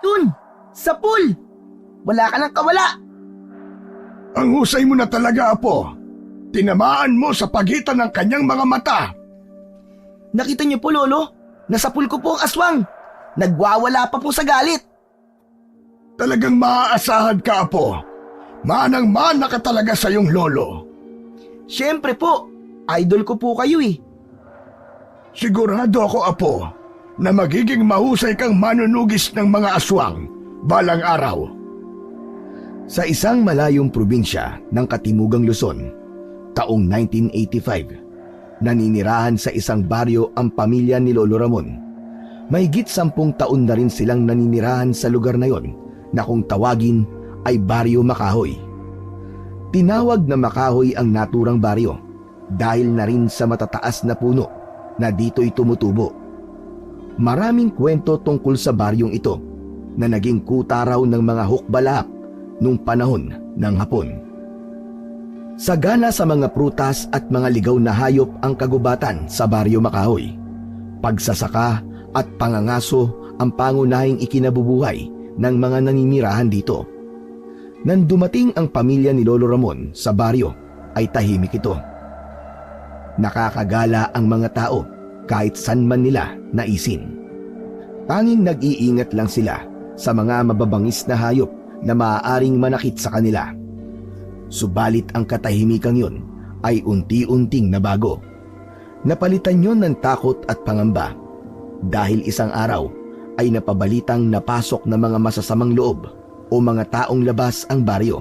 Yun! Sa pool! Wala ka ng kawala! Ang husay mo na talaga, Apo. Tinamaan mo sa pagitan ng kanyang mga mata. Nakita niyo po, Lolo? Nasa pool ko po ang aswang. Nagwawala pa po sa galit. Talagang maaasahan ka, Apo. Manang-mana ka talaga sa iyong lolo. Siyempre po, idol ko po kayo eh. Sigurado ako, Apo, na magiging mahusay kang manunugis ng mga aswang balang araw. Sa isang malayong probinsya ng Katimugang Luzon, taong 1985, naninirahan sa isang baryo ang pamilya ni Lolo Ramon. Mahigit 10 taon na rin silang naninirahan sa lugar na yon na kung tawagin ay Baryo Makahoy. Tinawag na Makahoy ang naturang baryo dahil na rin sa matataas na puno na dito'y tumutubo. Maraming kwento tungkol sa baryong ito na naging kuta raw ng mga hukbalahap nung panahon ng Hapon. Sagana sa mga prutas at mga ligaw na hayop ang kagubatan sa Baryo Makahoy. Pagsasaka at pangangaso ang pangunahing ikinabubuhay ng mga naninirahan dito. Nang dumating ang pamilya ni Lolo Ramon sa baryo ay tahimik ito. Nakakagala ang mga tao kahit saan man nila naisin. Tanging nag-iingat lang sila sa mga mababangis na hayop na maaaring manakit sa kanila. Subalit ang katahimikang yon ay unti-unting nabago. Napalitan yon ng takot at pangamba dahil isang araw ay napabalitang napasok na mga masasamang loob o mga taong labas ang baryo.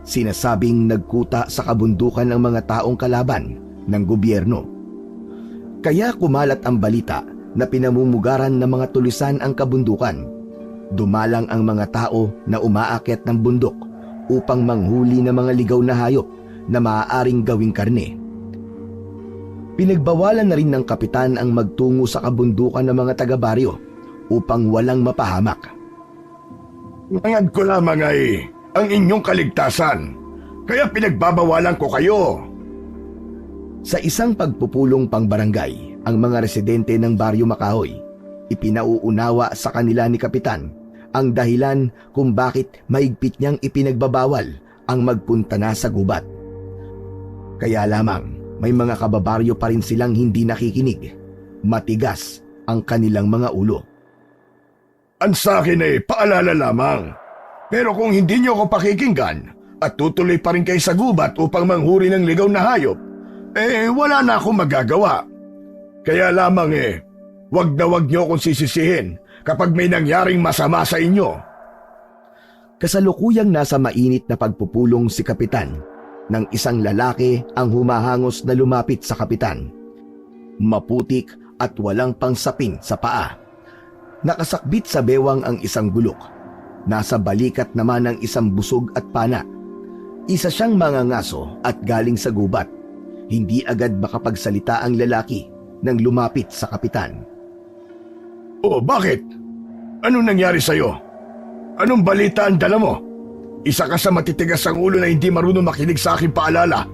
Sinasabing nagkuta sa kabundukan ng mga taong kalaban ng gobyerno. Kaya kumalat ang balita na pinamumugaran ng mga tulisan ang kabundukan. Dumalang ang mga tao na umaakyat ng bundok upang manghuli ng mga ligaw na hayop na maaaring gawing karne. Pinagbawalan na rin ng kapitan ang magtungo sa kabundukan ng mga taga-baryo upang walang mapahamak. Ngayon ko lamang ay ang inyong kaligtasan, kaya pinagbabawalan ko kayo. Sa isang pagpupulong pangbarangay, ang mga residente ng Baryo Makahoy, ipinauunawa sa kanila ni Kapitan ang dahilan kung bakit maigpit niyang ipinagbabawal ang magpunta na sa gubat. Kaya lamang may mga kababaryo pa rin silang hindi nakikinig. Matigas ang kanilang mga ulo. Ang sa akin ay paalala lamang. Pero kung hindi niyo ako pakikinggan at tutuloy pa rin kayo sa gubat upang manghuri ng ligaw na hayop, wala na akong magagawa. Kaya lamang wag na wag niyo akong sisisihin kapag may nangyaring masama sa inyo. Kasalukuyang nasa mainit na pagpupulong si Kapitan nang isang lalaki ang humahangos na lumapit sa Kapitan. Maputik at walang pangsapin sa paa. Nakasakbit sa bewang ang isang gulok. Nasa balikat naman ang isang busog at pana. Isa siyang mangangaso at galing sa gubat. Hindi agad makapagsalita ang lalaki nang lumapit sa Kapitan. Oh, bakit? Anong nangyari sa'yo? Anong balita ang dala mo? Isa ka sa matitigas ang ulo na hindi marunong makinig sa aking paalala.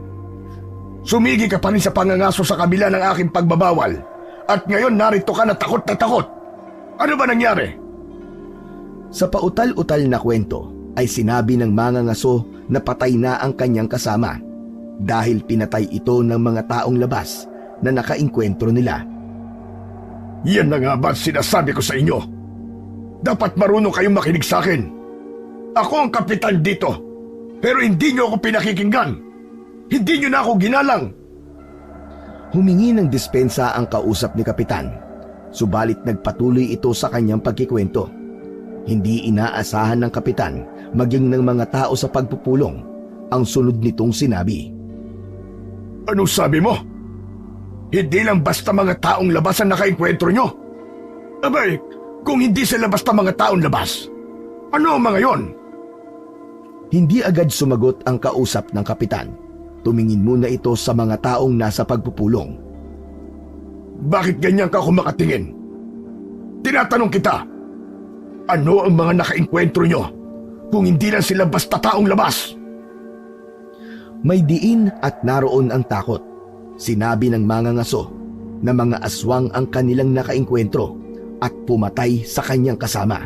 Sumigi ka pa rin sa pangangaso sa kabila ng aking pagbabawal. At ngayon narito ka na takot na takot. Ano ba nangyari? Sa pautal-utal na kwento ay sinabi ng mangangaso na patay na ang kanyang kasama dahil pinatay ito ng mga taong labas na nakainkwentro nila. Yan na nga ba sinasabi ko sa inyo? Dapat marunong kayong makinig sa akin. Ako ang kapitan dito, pero hindi niyo ako pinakikinggan. Hindi niyo na ako ginalang. Humingi ng dispensa ang kausap ni Kapitan, subalit nagpatuloy ito sa kanyang pagkikwento. Hindi inaasahan ng Kapitan, maging ng mga tao sa pagpupulong, ang sunod nitong sinabi. Anong sabi mo? Hindi lang basta mga taong labas ang nakainkwentro nyo? Abay, kung hindi sila basta mga taong labas, ano ang mga yon? Hindi agad sumagot ang kausap ng Kapitan. Tumingin muna ito sa mga taong nasa pagpupulong. Bakit ganyan ka kumakatingin? Tinatanong kita, ano ang mga nakainkwentro nyo kung hindi lang sila basta taong labas? May diin at naroon ang takot. Sinabi ng mangangaso na mga aswang ang kanilang nakainkwentro at pumatay sa kanyang kasama.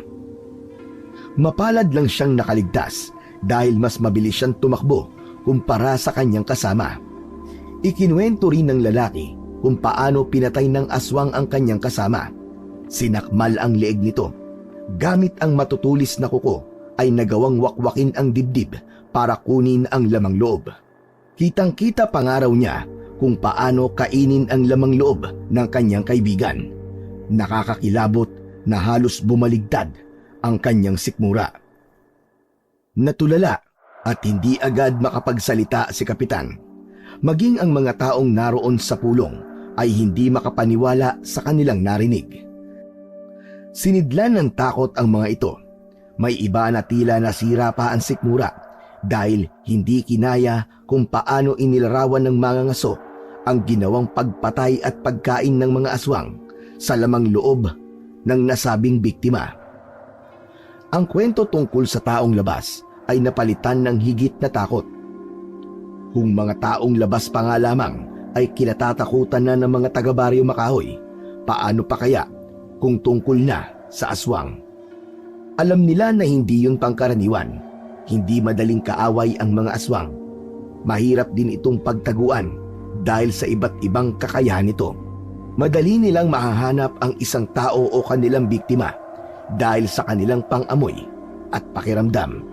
Mapalad lang siyang nakaligtas dahil mas mabilis siyang tumakbo kumpara sa kanyang kasama. Ikinuwento rin ng lalaki kung paano pinatay ng aswang ang kanyang kasama. Sinakmal ang leeg nito. Gamit ang matutulis na kuko ay nagawang wakwakin ang dibdib para kunin ang lamang loob. Kitang-kita pa nga raw niya kung paano kainin ang lamang loob ng kanyang kaibigan. Nakakakilabot na halos bumaligtad ang kanyang sikmura. Natulala at hindi agad makapagsalita si Kapitan. Maging ang mga taong naroon sa pulong ay hindi makapaniwala sa kanilang narinig. Sinidlan ng takot ang mga ito. May iba na tila nasira pa ang sikmura dahil hindi kinaya kung paano inilarawan ng mga ngaso ang ginawang pagpatay at pagkain ng mga aswang sa lamang loob ng nasabing biktima. Ang kwento tungkol sa taong labas ay napalitan ng higit na takot. Kung mga taong labas pa nga lamang ay kinatatakutan na ng mga taga-Baryo Makahoy, paano pa kaya kung tungkol na sa aswang? Alam nila na hindi yun pangkaraniwan. Hindi madaling kaaway ang mga aswang. Mahirap din itong pagtaguan dahil sa iba't ibang kakayahan nito. Madali nilang mahahanap ang isang tao o kanilang biktima dahil sa kanilang pang-amoy at pakiramdam.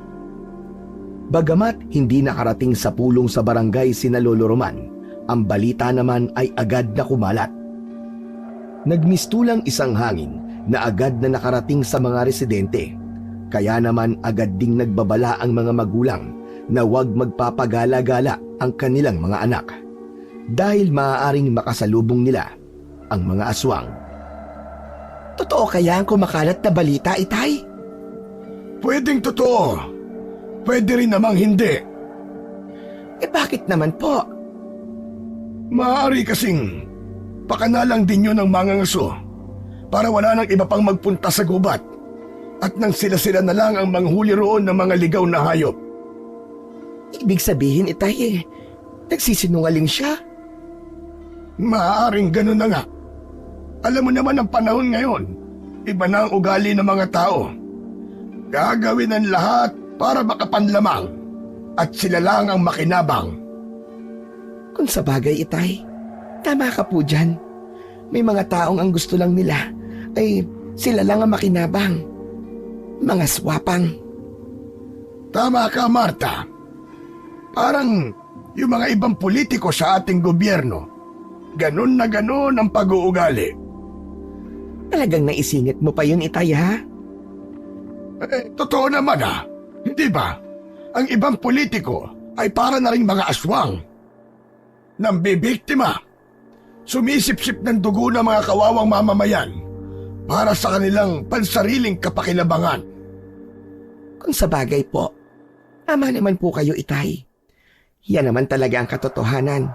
Bagamat hindi nakarating sa pulong sa barangay sina Lolo Roman, ang balita naman ay agad na kumalat. Nagmistulang isang hangin na agad na nakarating sa mga residente. Kaya naman agad ding nagbabala ang mga magulang na huwag magpapagala-gala ang kanilang mga anak dahil maaaring makasalubong nila ang mga aswang. Totoo kaya ang kumakalat na balita, Itay? Pwedeng totoo. Pwede rin namang hindi. Bakit naman po? Maaari kasing pakanalang din yun ng mga ngaso para wala nang iba pang magpunta sa gubat at nang sila-sila na lang ang manghuli roon ng mga ligaw na hayop. Ibig sabihin, Itay, nagsisinungaling siya? Maaaring ganun na nga. Alam mo naman ang panahon ngayon, iba na ang ugali ng mga tao. Gagawin ang lahat para makapanlamang at sila lang ang makinabang. Kung sa bagay, Itay, tama ka po dyan. May mga taong ang gusto lang nila ay sila lang ang makinabang. Mga swapang. Tama ka, Marta. Parang yung mga ibang politiko sa ating gobyerno, ganun na ganun ang pag-uugali. Talagang naisingit mo pa yun, Itay, ha? Totoo naman hindi ba? Ang ibang politiko ay para na ring mga aswang. Nambibiktima. Sumisip-sip ng dugo ng mga kawawang mamamayan para sa kanilang pansariling kapakinabangan. Kung sa bagay po, tama naman po kayo, Itay. Yan naman talaga ang katotohanan.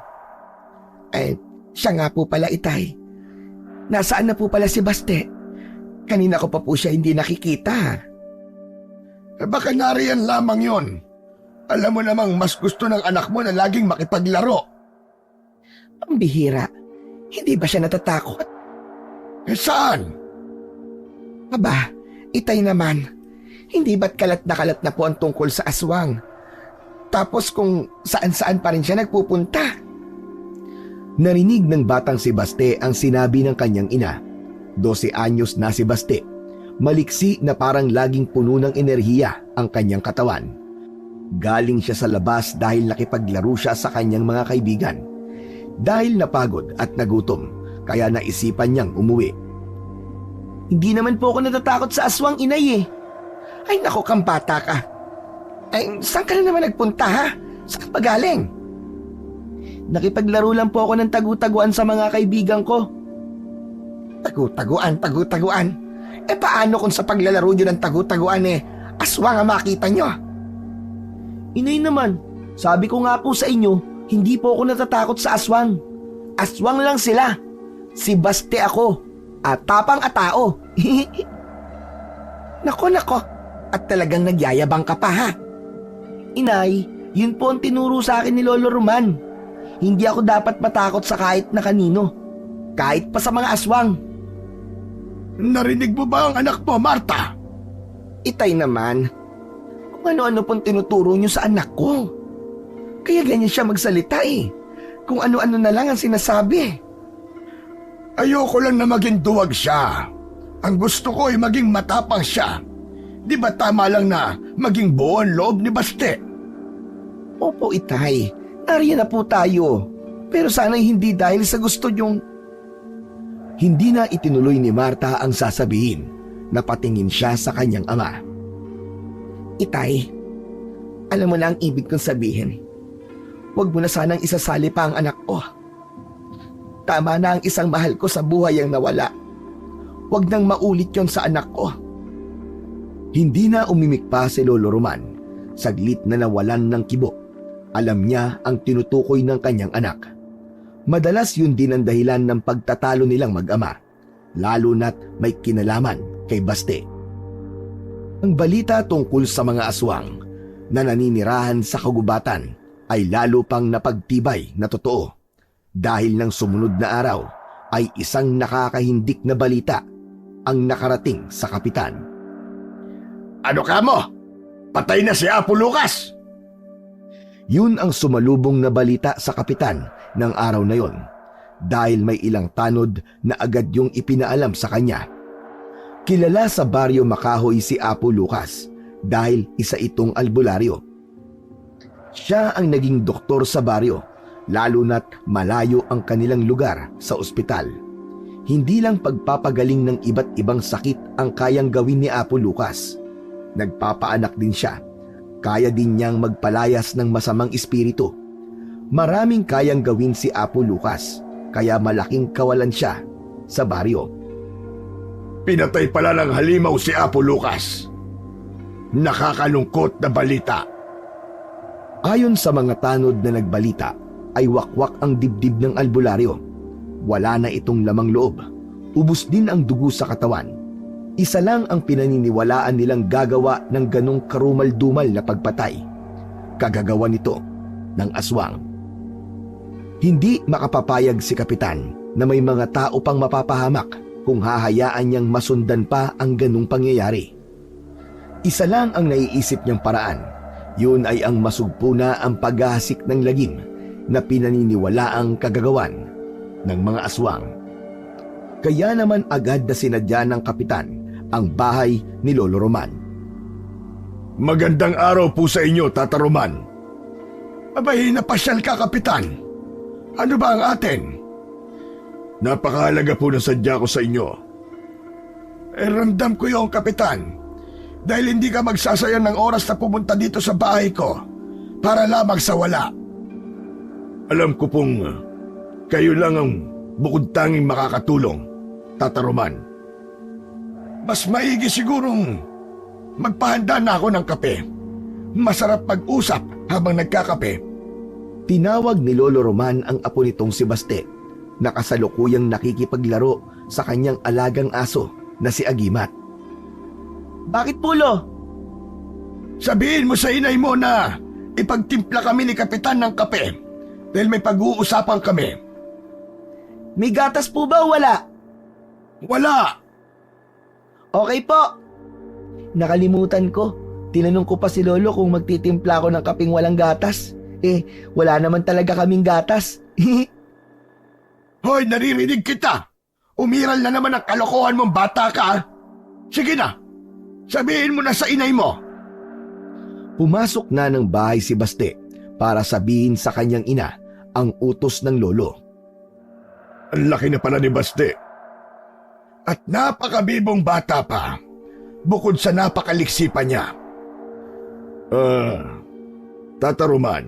Siya nga po pala, Itay. Nasaan na po pala si Baste? Kanina ko pa po siya hindi nakikita. Baka nariyan lamang yon. Alam mo namang mas gusto ng anak mo na laging makipaglaro. Ang bihira. Hindi ba siya natatakot? Saan? Aba, Itay naman. Hindi ba't kalat na po ang tungkol sa aswang? Tapos kung saan-saan pa rin siya nagpupunta. Narinig ng batang si Baste ang sinabi ng kanyang ina. 12 anyos na si Baste. Maliksi na parang laging puno ng enerhiya ang kanyang katawan. Galing siya sa labas dahil nakipaglaro siya sa kanyang mga kaibigan. Dahil napagod at nagutom, kaya naisipan niyang umuwi. Hindi naman po ako natatakot sa aswang, Inay eh. Ay nako, kambata ka. Saan ka na naman nagpunta, ha? Saan ka galing? Nakipaglaro lang po ako ng tagu-taguan sa mga kaibigan ko. Tagu-taguan? Paano kung sa paglalaro nyo ng tagu-taguan aswang ang makita nyo? Inay naman, sabi ko nga po sa inyo, hindi po ako natatakot sa aswang. Aswang lang sila. Si Baste ako. At tapang at tao. Nako. At talagang nagyayabang ka pa, ha? Inay, yun po ang tinuro sa akin ni Lolo Roman. Hindi ako dapat matakot sa kahit na kanino. Kahit pa sa mga aswang. Narinig mo ba ang anak mo, Marta? Itay naman, kung ano-ano pong tinuturo niyo sa anak ko. Kaya ganyan siya magsalita eh. Kung ano-ano na lang ang sinasabi. Ayoko lang na maging duwag siya. Ang gusto ko ay maging matapang siya. Di ba tama lang na maging buo ang loob ni Baste? Opo, Itay. Nariyan na po tayo. Pero sana'y hindi dahil sa gusto niyong... Hindi na itinuloy ni Marta ang sasabihin. Napatingin siya sa kanyang ama. Itay, alam mo na ang ibig kong sabihin. Huwag mo na sanang isasali pa ang anak ko. Tama na ang isang mahal ko sa buhay ang nawala. Huwag nang maulit yon sa anak ko. Hindi na umimik pa si Lolo Roman. Saglit na nawalan ng kibo. Alam niya ang tinutukoy ng kanyang anak. Madalas yun din ang dahilan ng pagtatalo nilang mag-ama. Lalo na't may kinalaman kay Baste. Ang balita tungkol sa mga aswang na naninirahan sa kagubatan ay lalo pang napagtibay na totoo. Dahil ng sumunod na araw ay isang nakakahindik na balita ang nakarating sa kapitan. Ano ka mo? Patay na si Apo Lucas! Yun ang sumalubong na balita sa kapitan ng araw na yon dahil may ilang tanod na agad yung ipinaalam sa kanya. Kilala sa baryo Makahoy si Apo Lucas dahil isa itong albularyo. Siya ang naging doktor sa baryo, lalo na't malayo ang kanilang lugar sa ospital. Hindi lang pagpapagaling ng iba't ibang sakit ang kayang gawin ni Apo Lucas. Nagpapaanak din siya. Kaya din niyang magpalayas ng masamang espiritu. Maraming kayang gawin si Apo Lucas, kaya malaking kawalan siya sa baryo. Pinatay pala ng halimaw si Apo Lucas. Nakakalungkot na balita. Ayon sa mga tanod na nagbalita, ay wakwak ang dibdib ng albularyo. Wala na itong lamang loob. Ubus din ang dugo sa katawan. Isa lang ang pinaniniwalaan nilang gagawa ng ganong karumal-dumal na pagpatay. Kagagawa nito ng aswang. Hindi makapapayag si kapitan na may mga tao pang mapapahamak kung hahayaan niyang masundan pa ang ganong pangyayari. Isa lang ang naiisip niyang paraan. Yun ay ang masugpo na ang paghahasik ng lagim na pinaniniwalaang kagagawan ng mga aswang. Kaya naman agad na sinadya ng kapitan ang bahay ni Lolo Roman. Magandang araw po sa inyo, Tata Roman. Abay, napasyal ka, Kapitan. Ano ba ang atin? Napakahalaga po na sadya ko sa inyo. Ramdam ko yung Kapitan. Dahil hindi ka magsasayang ng oras na pumunta dito sa bahay ko para lamang sa wala. Alam ko pong kayo lang ang bukod tanging makakatulong, Tata Roman. Mas maigi sigurong magpahanda na ako ng kape. Masarap mag-usap habang nagkakape. Tinawag ni Lolo Roman ang apo nitong si Baste na kasalukuyang nakikipaglaro sa kanyang alagang aso na si Agimat. Bakit, Pulo? Sabihin mo sa inay mo na ipagtimpla kami ni Kapitan ng kape dahil may pag-uusapan kami. May gatas po ba o wala? Wala! Okay po. Nakalimutan ko. Tinanong ko pa si Lolo kung magtitimpla ako ng kapeng walang gatas. Wala naman talaga kaming gatas. Hoy, naririnig kita! Umiral na naman ang kalokohan mong bata ka. Sige na, sabihin mo na sa inay mo. Pumasok na ng bahay si Baste para sabihin sa kanyang ina ang utos ng lolo. Ang laki na pala ni Baste. At napakabibong bata pa, bukod sa napakaliksipan niya. Tata Roman,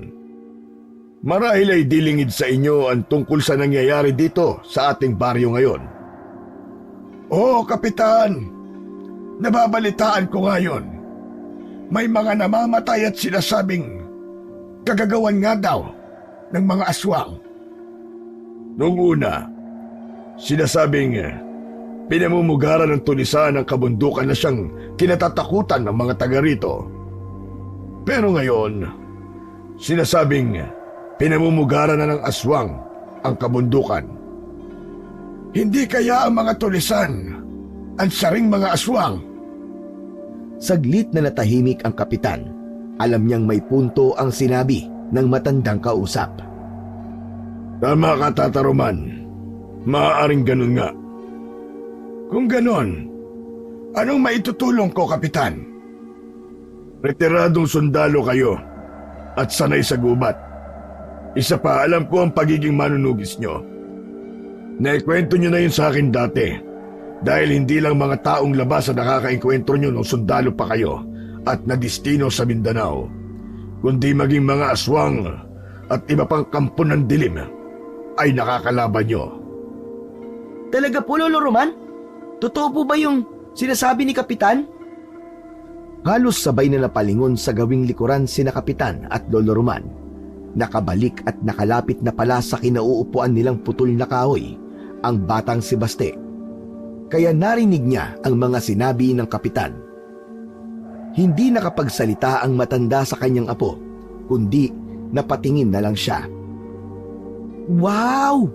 marahil ay dilingid sa inyo ang tungkol sa nangyayari dito sa ating baryo ngayon. Oo, Kapitan. Nababalitaan ko ngayon. May mga namamatay at sinasabing kagagawan nga daw ng mga aswang. Noong una, sinasabing pinamumugaran ng tulisan ng kabundukan na siyang kinatatakutan ng mga taga rito. Pero ngayon, sinasabing pinamumugaran na ng aswang ang kabundukan. Hindi kaya ang mga tulisan ang saring mga aswang? Saglit na natahimik ang kapitan. Alam niyang may punto ang sinabi ng matandang kausap. Tama ka, Tata Roman. Maaaring ganun nga. Kung ganun, anong maitutulong ko, Kapitan? Retiradong sundalo kayo at sanay sa gubat. Isa pa, alam ko ang pagiging manunugis nyo. Naikwento nyo na yun sa akin dati dahil hindi lang mga taong labas ang nakakainkwentro nyo nung sundalo pa kayo at nadistino sa Mindanao, kundi maging mga aswang at iba pang kampo ng dilim ay nakakalaban nyo. Talaga po, Lolo Roman? Totoo po ba yung sinasabi ni Kapitan? Halos sabay na napalingon sa gawing likuran sina Kapitan at Lolo Roman. Nakabalik at nakalapit na pala sa kinauupuan nilang putol na kahoy ang batang si Baste. Kaya narinig niya ang mga sinabi ng Kapitan. Hindi nakapagsalita ang matanda sa kanyang apo, kundi napatingin na lang siya. Wow!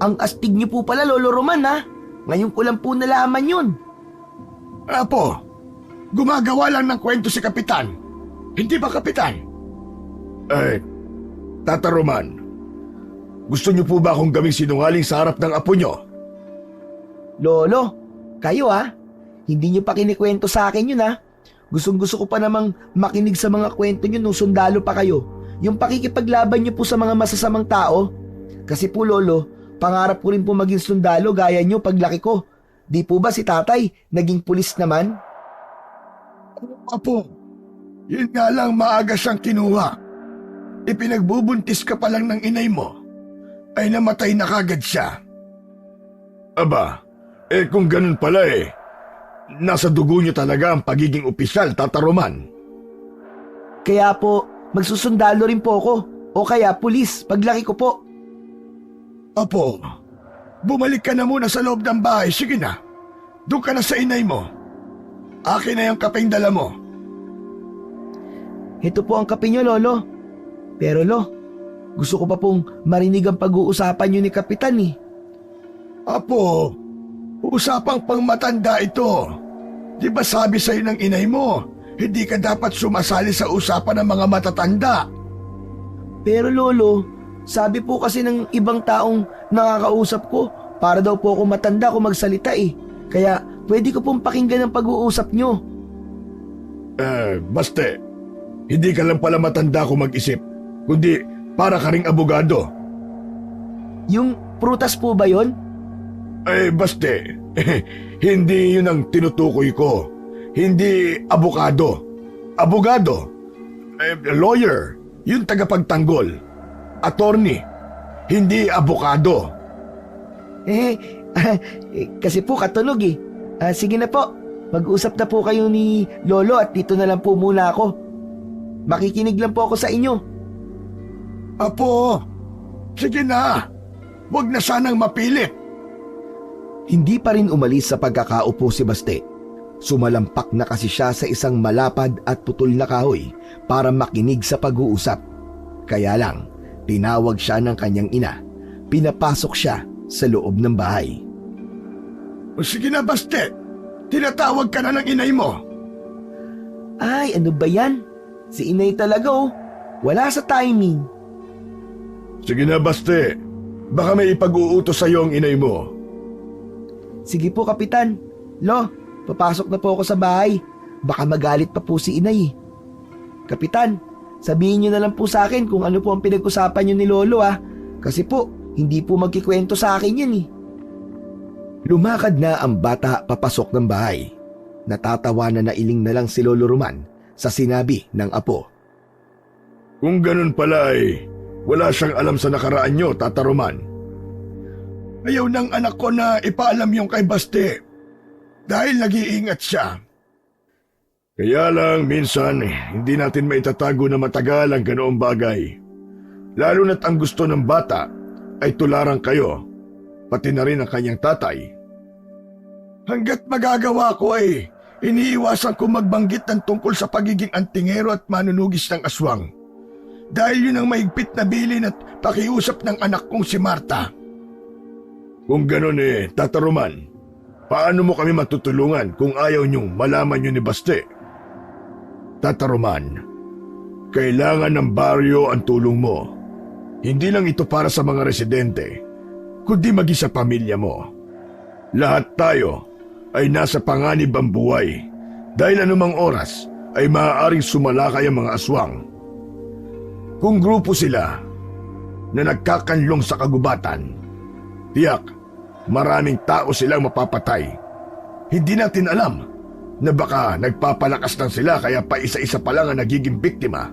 Ang astig niyo po pala, Lolo Roman, ha? Ngayon ko lang po nalaman yun. Apo, gumagawa lang ng kwento si Kapitan. Hindi ba, Kapitan? Tata Roman, gusto niyo po ba akong gawing sinungaling sa harap ng apo niyo? Lolo, kayo ha? Hindi niyo pa kinikwento sa akin yun ha? Gustong-gusto ko pa namang makinig sa mga kwento niyo nung sundalo pa kayo. Yung pakikipaglaban niyo po sa mga masasamang tao. Kasi po, Lolo, pangarap ko rin po maging sundalo gaya niyo paglaki ko. Di po ba si tatay naging pulis naman? Apo, yun nga lang maaga siyang kinuha. Ipinagbubuntis ka pa lang ng inay mo, ay namatay na kagad siya. Aba, kung ganun pala nasa dugo niyo talaga ang pagiging opisyal, Tata Roman. Kaya po, magsusundalo rin po ako. O kaya pulis paglaki ko po. Apo, bumalik ka na muna sa loob ng bahay. Sige na, doon ka na sa inay mo. Akin na yung kapeng dala mo. Ito po ang kape niyo, Lolo. Pero gusto ko pa pong marinig ang pag-uusapan niyo ni Kapitan eh. Apo, usapang pangmatanda ito. Di ba sabi sa'yo ng inay mo, hindi ka dapat sumasali sa usapan ng mga matatanda? Pero Lolo, sabi po kasi ng ibang taong nakakausap ko, para daw po ako matanda kung magsalita eh. Kaya pwede ko pong pakinggan ang pag-uusap niyo. Baste, hindi ka lang pala matanda kung mag-isip, kundi para ka ring abogado. Yung prutas po ba yon? Baste, hindi yun ang tinutukoy ko. Hindi abogado. Abogado, lawyer, yung tagapagtanggol. Attorney, hindi abogado. Kasi po katunog eh. Sige na po, mag-usap na po kayo ni Lolo at dito na lang po muna ako. Makikinig lang po ako sa inyo. Apo, sige na. Huwag na sanang mapilit. Hindi pa rin umalis sa pagkakaupo si Baste. Sumalampak na kasi siya sa isang malapad at putol na kahoy para makinig sa pag-uusap. Kaya lang, tinawag siya ng kanyang ina. Pinapasok siya sa loob ng bahay. Sige na, Baste. Tinatawag ka na ng inay mo. Ay, ano ba yan? Si inay talaga oh. Wala sa timing. Sige na, Baste. Baka may ipag-uutos sa'yo ang inay mo. Sige po, Kapitan. Lo, papasok na po ako sa bahay. Baka magalit pa po si inay. Kapitan, sabihin niyo na lang po sa akin kung ano po ang pinag-usapan niyo ni Lolo ah. Kasi po, hindi po magkikwento sa akin yan eh. Lumakad na ang bata papasok ng bahay. Natatawa na iling na lang si Lolo Roman sa sinabi ng apo. Kung ganun pala wala siyang alam sa nakaraan nyo, Tata Roman. Ayaw ng anak ko na ipaalam yung kay Baste dahil nag-iingat siya. Kaya lang minsan hindi natin maitatago na matagal ang ganoong bagay. Lalo na't ang gusto ng bata ay tularan kayo, pati na rin ang kanyang tatay. Hanggat magagawa ko iniiwasan ko magbanggit ng tungkol sa pagiging antingero at manunugis ng aswang. Dahil yun ang mahigpit na bilin at pakiusap ng anak kong si Marta. Kung ganon Tata Roman, paano mo kami matutulungan kung ayaw niyong malaman yun ni Baste? Tata Roman, kailangan ng baryo ang tulong mo. Hindi lang ito para sa mga residente, kundi maging sa pamilya mo. Lahat tayo ay nasa panganib ang buhay dahil anumang oras ay maaaring sumalakay ang mga aswang. Kung grupo sila na nagkakanlong sa kagubatan, tiyak maraming tao silang mapapatay. Hindi natin alam na baka nagpapalakas lang sila kaya pa isa-isa pa lang ang nagiging biktima.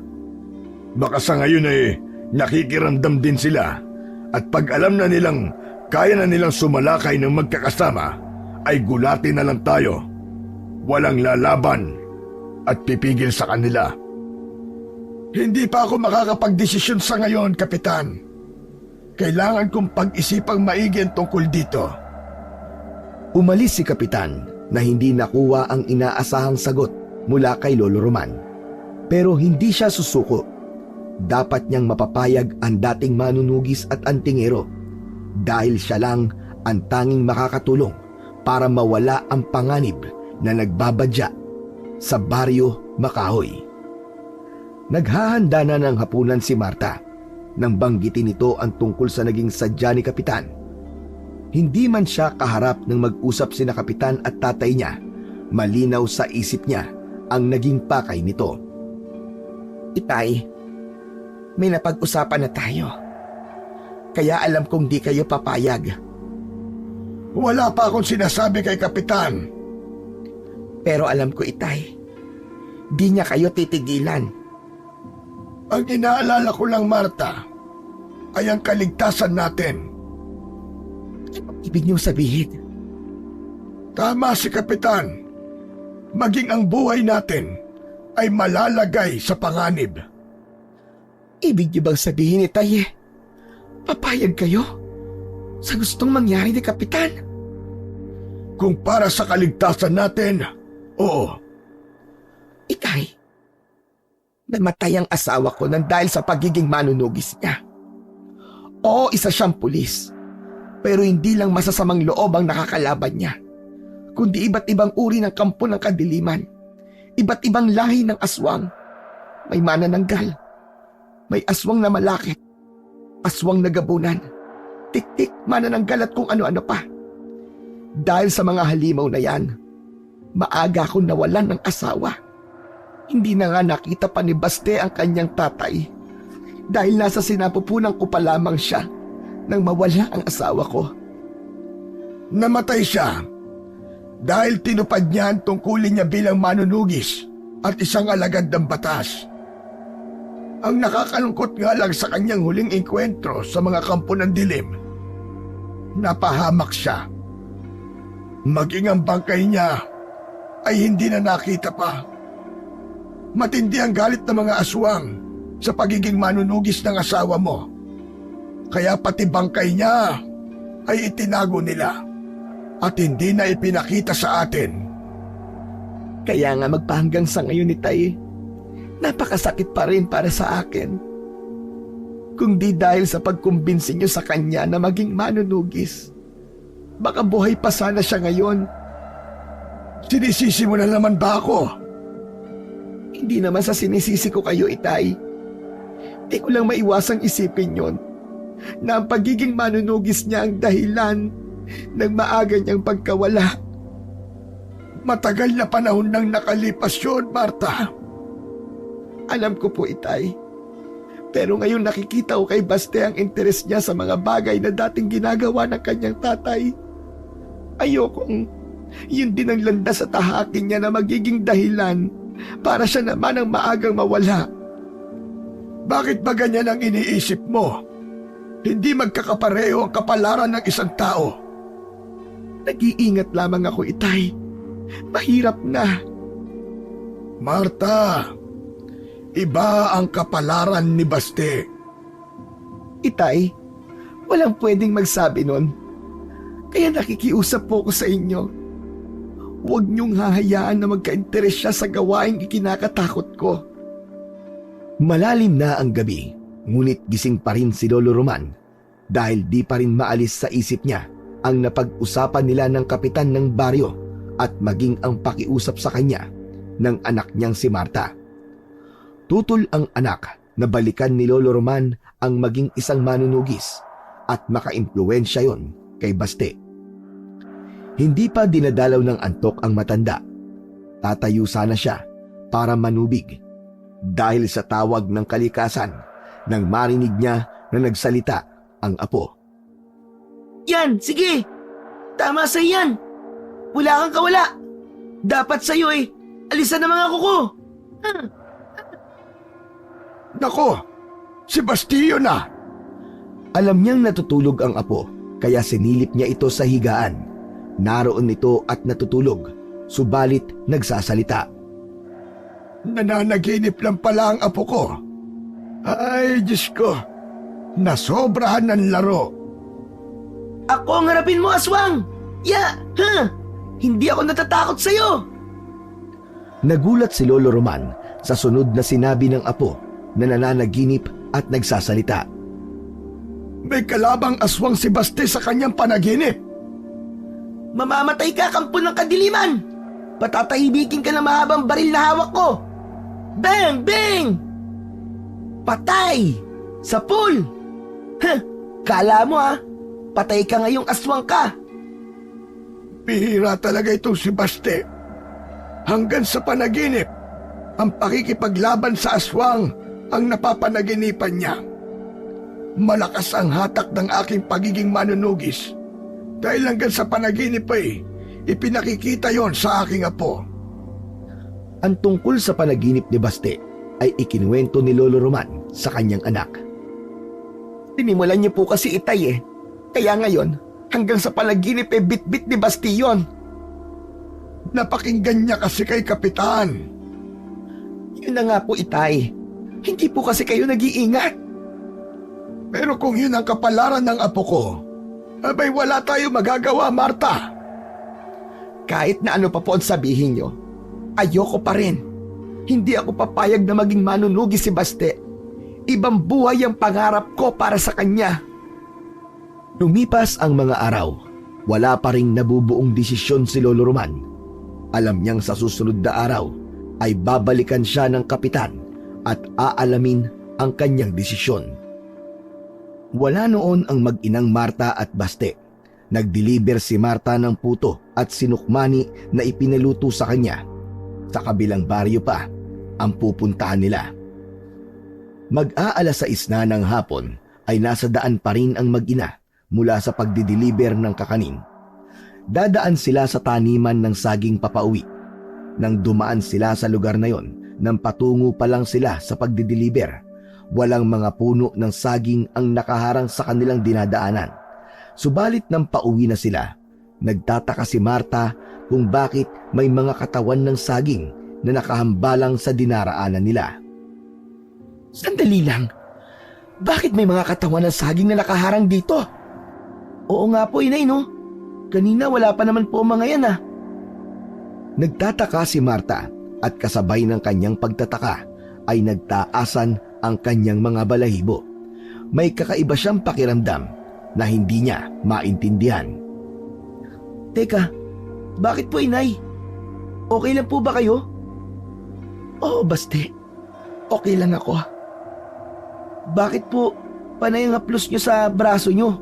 Baka sa ngayon ay nakikiramdam din sila at pag alam na nilang kaya na nilang sumalakay ng magkakasama ay gulatin na lang tayo. Walang lalaban at pipigil sa kanila. Hindi pa ako makakapagdesisyon sa ngayon, Kapitan. Kailangan kong pag-isipang maigi ang tungkol dito. Umalis si Kapitan na hindi nakuha ang inaasahang sagot mula kay Lolo Roman. Pero hindi siya susuko. Dapat niyang mapapayag ang dating manunugis at antingero dahil siya lang ang tanging makakatulong para mawala ang panganib na nagbabadya sa baryo Makahoy. Naghahanda na ng hapunan si Marta nang banggitin nito ang tungkol sa naging sadya ni Kapitan. Hindi man siya kaharap ng mag-usap sina Kapitan at tatay niya, malinaw sa isip niya ang naging pakay nito. Itay, may napag-usapan na tayo. Kaya alam kong di kayo papayag. Wala pa akong sinasabi kay Kapitan. Pero alam ko, Itay, di niya kayo titigilan. Ang inaalala ko lang, Marta, ay ang kaligtasan natin. Ibig niyong sabihin, Tama si Kapitan. Maging ang buhay natin ay malalagay sa panganib. ibig niyo bang sabihin, Itay, papayag kayo sa gustong mangyari ni Kapitan? Kung para sa kaligtasan natin, oo. Itay, namatay ang asawa ko nang dahil sa pagiging manunugis niya. Oo, isa siyang pulis. Pero hindi lang masasamang loob ang nakakalaban niya, kundi iba't ibang uri ng kampo ng kadiliman. Iba't ibang lahi ng aswang. May manananggal. May aswang na malakit. Aswang na gabunan. Tik-tik, manananggal at kung ano-ano pa. Dahil sa mga halimaw na yan, maaga akong nawalan ng asawa. Hindi na nga nakita pa ni Baste ang kanyang tatay dahil nasa sinapupunan ko pa lamang siya nang mawala ang asawa ko. Namatay siya dahil tinupad niya ang tungkulin niya bilang manunugis at isang alagad ng batas. Ang nakakalungkot nga lang sa kanyang huling engkwentro sa mga kampo ng dilim, napahamak siya. Maging ang bangkay niya ay hindi na nakita pa. Matindi ang galit ng mga aswang sa pagiging manunugis ng asawa mo. Kaya pati bangkay niya ay itinago nila at hindi na ipinakita sa atin. Kaya nga magpahanggang sa ngayon, Itay, napakasakit pa rin para sa akin. Kung di dahil sa pagkumbinsi niyo sa kanya na maging manunugis, baka buhay pa sana siya ngayon. Sinisisi mo na naman ba ako? Hindi naman sa sinisisi ko kayo, Itay. Di ko lang maiwasang isipin yon na ang pagiging manunugis niya ang dahilan ng maaga niyang pagkawala. Matagal na panahon nang nakalipas yun, Marta. Alam ko po, Itay. Pero ngayon nakikita ko kay Baste ang interes niya sa mga bagay na dating ginagawa ng kanyang tatay. Ayokong yun din ang landas sa tahakin niya na magiging dahilan para siya naman ang maagang mawala. Bakit ba ganyan ang iniisip mo? Hindi magkakapareho ang kapalaran ng isang tao. Nag-iingat lamang ako, Itay. Mahirap na. Marta, iba ang kapalaran ni Baste. Itay, walang pwedeng magsabi nun. Kaya nakikiusap po ko sa inyo. Huwag niyong hahayaan na magka-interes siya sa gawaing ikinakatakot ko. Malalim na ang gabi, ngunit gising pa rin si Lolo Roman dahil di pa rin maalis sa isip niya ang napag-usapan nila ng kapitan ng baryo at maging ang pakiusap sa kanya ng anak niyang si Marta. Tutol ang anak na balikan ni Lolo Roman ang maging isang manunugis at makaimpluwensya yon kay Baste. Hindi pa dinadalaw ng antok ang matanda. Tatayo sana siya para manubig dahil sa tawag ng kalikasan nang marinig niya na nagsalita ang apo. Yan, sige! Tama sa yan! Wala kang kawala! Dapat sa'yo alisan ang mga kuko! Nako, si Bastillo na! Alam niyang natutulog ang apo, kaya sinilip niya ito sa higaan. Naroon ito at natutulog, subalit nagsasalita. Nananaginip lang pala ang apo ko. Ay, Diyos ko, nasobrahan ng laro. Ako ang harapin mo, aswang! Hindi ako natatakot sa'yo! Nagulat si Lolo Roman sa sunod na sinabi ng apo na nananaginip at nagsasalita. May kalabang aswang si Baste sa kanyang panaginip. Mamamatay ka, kampo ng kadiliman! Patatahibikin ka ng mahabang baril na hawak ko! Bang! Bang! Patay! Sa pool! Kala mo patay ka ngayong aswang ka! Bihira talaga itong si Baste. Hanggang sa panaginip, ang pakikipaglaban sa aswang ang napapanaginipan niya. Malakas ang hatak ng aking pagiging manunugis. Dahil hanggang sa panaginip ipinakikita yon sa aking apo. Ang tungkol sa panaginip ni Baste ay ikinuwento ni Lolo Roman sa kanyang anak. Tinimulan niyo po kasi itay Kaya ngayon, hanggang sa panaginip bit-bit ni Basti yun. Napakinggan niya kasi kay Kapitan. Yun na nga po itay. Hindi po kasi kayo nag-iingat. Pero kung yun ang kapalaran ng apo ko, abay wala tayo magagawa, Marta. Kahit na ano pa po ang sabihin nyo, ayoko pa rin. Hindi ako papayag na maging manunugi si Baste. Ibang buhay ang pangarap ko para sa kanya. Lumipas ang mga araw, wala pa ring nabubuong desisyon si Lolo Roman. Alam niyang sa susunod na araw ay babalikan siya ng kapitan at aalamin ang kanyang desisyon. Wala noon ang mag-inang Marta at Baste. Nag-deliver si Marta ng puto at sinukmani na ipinaluto sa kanya. Sa kabilang baryo pa ang pupuntahan nila. Mag-aalas 6 na ng hapon ay nasa daan pa rin ang mag-ina mula sa pagdideliver ng kakanin. Dadaan sila sa taniman ng saging papauwi. Nang dumaan sila sa lugar na yon, nang patungo pa lang sila sa pagdideliver, walang mga puno ng saging ang nakaharang sa kanilang dinadaanan. Subalit nang pauwi na sila, nagtataka si Marta kung bakit may mga katawan ng saging na nakahambalang sa dinaraanan nila. Sandali lang. Bakit may mga katawan ng saging na nakaharang dito? Oo nga po, inay, no? Kanina wala pa naman po mga yan, Nagtataka si Marta at kasabay ng kanyang pagtataka ay nagtaasan ang kanyang mga balahibo. May kakaiba siyang pakiramdam na hindi niya maintindihan. Teka, bakit po, inay? Okay lang po ba kayo? Oo, Baste. Okay lang ako. Bakit po panay ang haplos nyo sa braso nyo?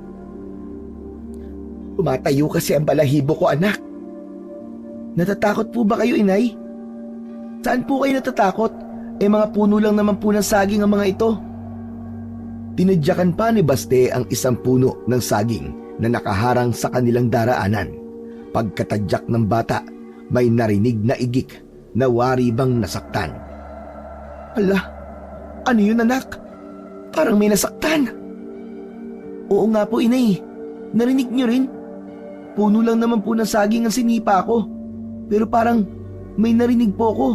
Tumatayo kasi ang balahibo ko, anak. Natatakot po ba kayo, inay? Saan po kayo natatakot? Mga puno lang naman po ng saging ang mga ito. Tinadyakan pa ni Baste ang isang puno ng saging na nakaharang sa kanilang daraanan. Pagkatadyak ng bata, may narinig na igik na wari bang nasaktan. Ala, ano yun, anak? Parang may nasaktan. Oo nga po, inay. Narinig nyo rin? Puno lang naman po ng saging ang sinipa ko. Pero parang may narinig po ko.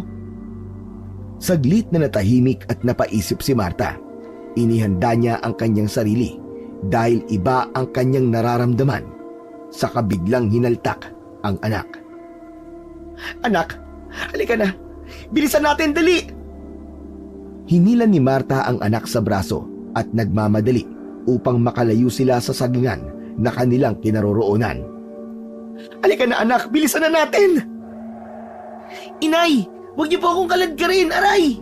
Saglit na natahimik at napaisip si Marta. Inihanda niya ang kanyang sarili dahil iba ang kanyang nararamdaman. Saka biglang hinaltak ang anak. Anak, halika na. Bilisan natin, dali! Hinilan ni Marta ang anak sa braso at nagmamadali upang makalayo sila sa sagingan na kanilang kinaroroonan. Halika na, anak, bilisan na natin! Inay, huwag niyo po akong kaladkarin, aray!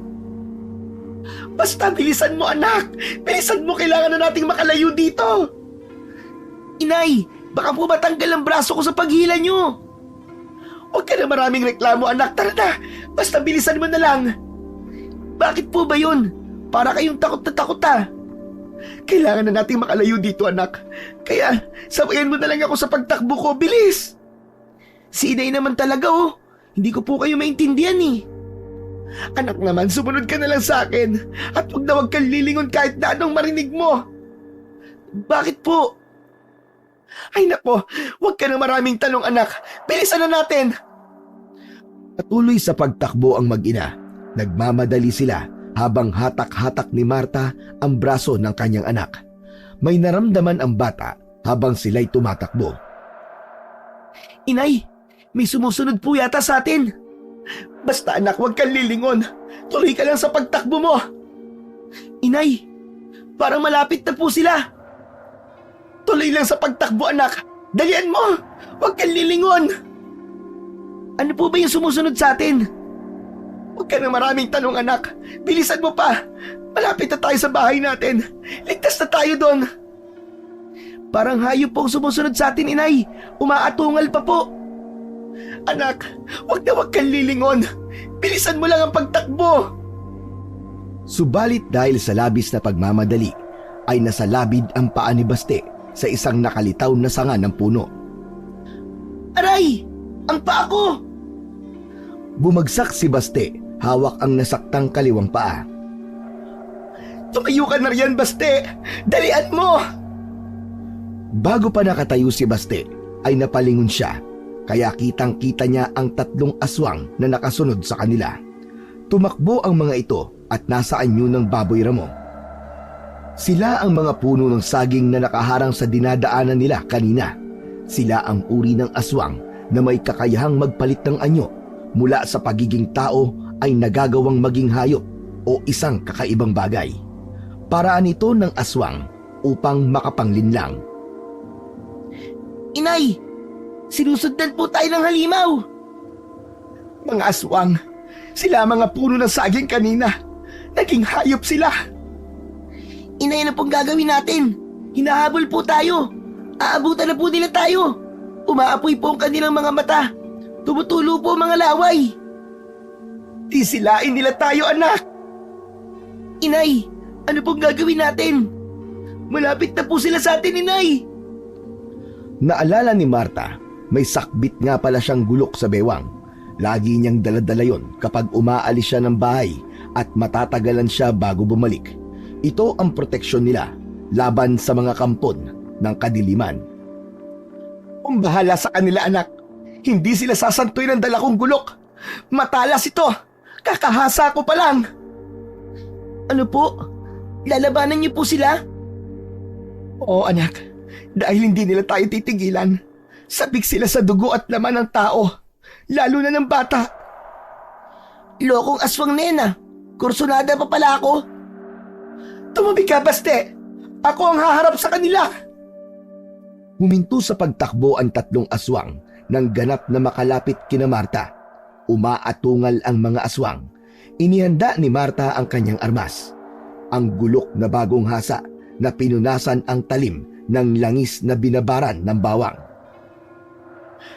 Basta bilisan mo anak! Bilisan mo, kailangan na nating makalayo dito! Inay, baka po matanggal ang braso ko sa paghila nyo! Huwag ka na maraming reklamo anak, tara na! Basta bilisan mo na lang! Bakit po ba yun? Para kayong takot na takot ah! Kailangan na nating makalayo dito anak. Kaya sabayan mo na lang ako sa pagtakbo ko, bilis! Si Inay naman talaga oh! Hindi ko po kayo maintindihan eh! Anak naman, sumunod ka na lang sa akin at huwag na huwag kang lilingon kahit na anong marinig mo. Bakit po? Ay nako, huwag ka na maraming tanong anak. Bilisan na natin. Patuloy sa pagtakbo ang mag-ina. Nagmamadali sila habang hatak-hatak ni Marta ang braso ng kanyang anak. May naramdaman ang bata habang sila'y tumatakbo. Inay, may sumusunod po yata sa atin. Basta anak, huwag kang lilingon. Tuloy ka lang sa pagtakbo mo. Inay, parang malapit na po sila. Tuloy lang sa pagtakbo anak. Dalian mo. Huwag kang lilingon. Ano po ba yung sumusunod sa atin? Huwag ka na maraming tanong anak. Bilisan mo pa. Malapit na tayo sa bahay natin. Ligtas na tayo doon. Parang hayop po ang sumusunod sa atin, Inay. Umaatungal pa po. Anak, huwag na huwag kang lilingon. Bilisan mo lang ang pagtakbo. Subalit dahil sa labis na pagmamadali, ay nasalabid ang paa ni Baste sa isang nakalitaw na sanga ng puno. Aray! Ang paa ko! Bumagsak si Baste, hawak ang nasaktang kaliwang paa. Tumayo ka na riyan, Baste! Dalian mo! Bago pa nakatayo si Baste, ay napalingon siya. Kaya kitang-kita niya ang 3 aswang na nakasunod sa kanila. Tumakbo ang mga ito at nasa anyo ng baboy ramo. Sila ang mga puno ng saging na nakaharang sa dinadaanan nila kanina. Sila ang uri ng aswang na may kakayahang magpalit ng anyo mula sa pagiging tao ay nagagawang maging hayop o isang kakaibang bagay. Paraan ito ng aswang upang makapanglinlang. Inay! Sinusundan po tayo ng halimaw! Mga aswang, sila mga puno ng saging kanina. Naging hayop sila. Inay, na pong gagawin natin? Hinahabol po tayo. Aabutan na po nila tayo. Umaapoy po ang kanilang mga mata. Tumutulo po ang mga laway. Tisilain nila tayo, anak. Inay, ano pong gagawin natin? Malapit na po sila sa atin, Inay. Naalala ni Marta, may sakbit nga pala siyang gulok sa bewang. Lagi niyang daladala yon kapag umaalis siya ng bahay at matatagalan siya bago bumalik. Ito ang proteksyon nila laban sa mga kampon ng kadiliman. Kung bahala sa kanila, anak. Hindi sila sasantoy ng dala kong gulok. Matalas ito. Kakahasa ko pa lang. Ano po? Lalabanan niyo po sila? Oo, anak. Dahil hindi nila tayo titigilan. Sabik sila sa dugo at laman ng tao, lalo na ng bata. Lokong aswang nena, kursunada pa pala ako. Tumabi ka, Baste. Ako ang haharap sa kanila. Huminto sa pagtakbo ang 3 aswang nang ganap na makalapit kina Marta. Umaatungal ang mga aswang. Inihanda ni Marta ang kanyang armas. Ang gulok na bagong hasa na pinunasan ang talim ng langis na binabaran ng bawang.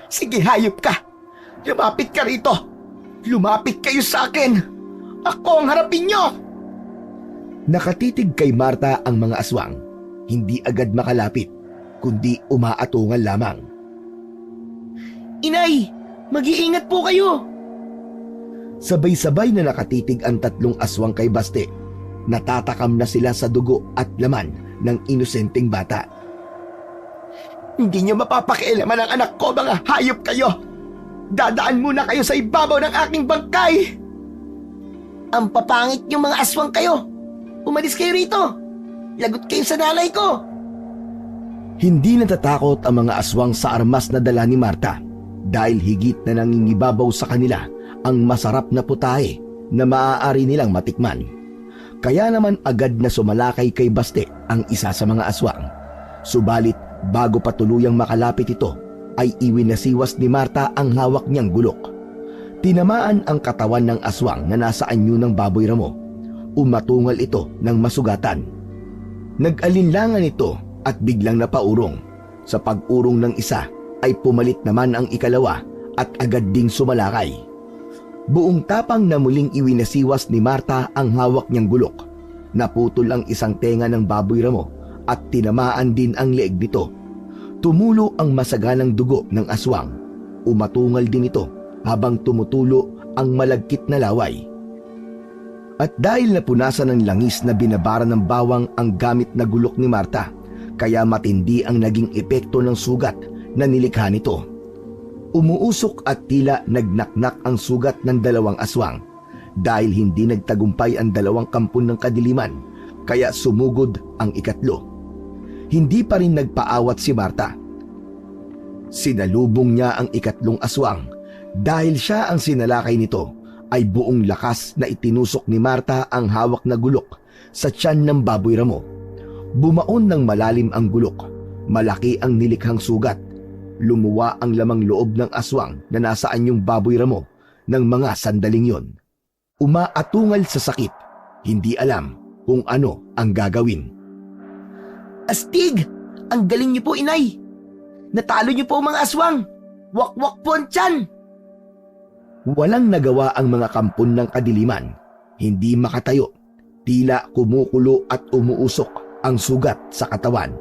Sige, hayop ka. Lumapit ka rito. Lumapit kayo sa akin. Ako ang harapin nyo. Nakatitig kay Marta ang mga aswang. Hindi agad makalapit, kundi umaatungal lamang. Inay, mag-iingat po kayo. Sabay-sabay na nakatitig ang 3 aswang kay Baste. Natatakam na sila sa dugo at laman ng inosenteng bata. Hindi nyo mapapakialaman ang anak ko, mga hayop kayo. Dadaan muna kayo sa ibabaw ng aking bangkay. Ang papangit yung mga aswang kayo. Umalis kayo rito. Lagot kayo sa nanay ko. Hindi natatakot ang mga aswang sa armas na dala ni Marta dahil higit na nangingibabaw sa kanila ang masarap na putahe na maaari nilang matikman. Kaya naman agad na sumalakay kay Baste ang isa sa mga aswang. Subalit bago pa tuluyang makalapit ito, ay iwinasiwas ni Marta ang hawak niyang gulok. Tinamaan ang katawan ng aswang na nasa anyo ng baboy ramo. umatungal ito ng masugatan. Nag-alinlangan ito at biglang napaurong. Sa pag-urong ng isa ay pumalit naman ang ikalawa at agad ding sumalakay. Buong tapang na muling iwinasiwas ni Marta ang hawak niyang gulok. Naputol ang isang tenga ng baboy ramo at tinamaan din ang leeg nito. Tumulo ang masaganang dugo ng aswang. Umatungal din ito habang tumutulo ang malagkit na laway. At dahil napunasan ng langis na binabara ng bawang ang gamit na gulok ni Marta, kaya matindi ang naging epekto ng sugat na nilikha nito. Umuusok at tila nagnaknak ang sugat ng dalawang aswang. Dahil hindi nagtagumpay ang dalawang kampon ng kadiliman, kaya sumugod ang ikatlo. Hindi pa rin nagpaawat si Marta. Sinalubong niya ang ikatlong aswang. Dahil siya ang sinalakay nito, ay buong lakas na itinusok ni Marta ang hawak na gulok sa tiyan ng baboy ramo. Bumaon ng malalim ang gulok. Malaki ang nilikhang sugat. Lumuwa ang lamang loob ng aswang na nasa anyong baboy ramo ng mga sandaling yon. Umaatungal sa sakit. Hindi alam kung ano ang gagawin. Astig! Ang galing niyo po, inay! Natalo niyo po ang mga aswang! Wakwak po ang tiyan! Walang nagawa ang mga kampon ng kadiliman. Hindi makatayo. Tila kumukulo at umuusok ang sugat sa katawan.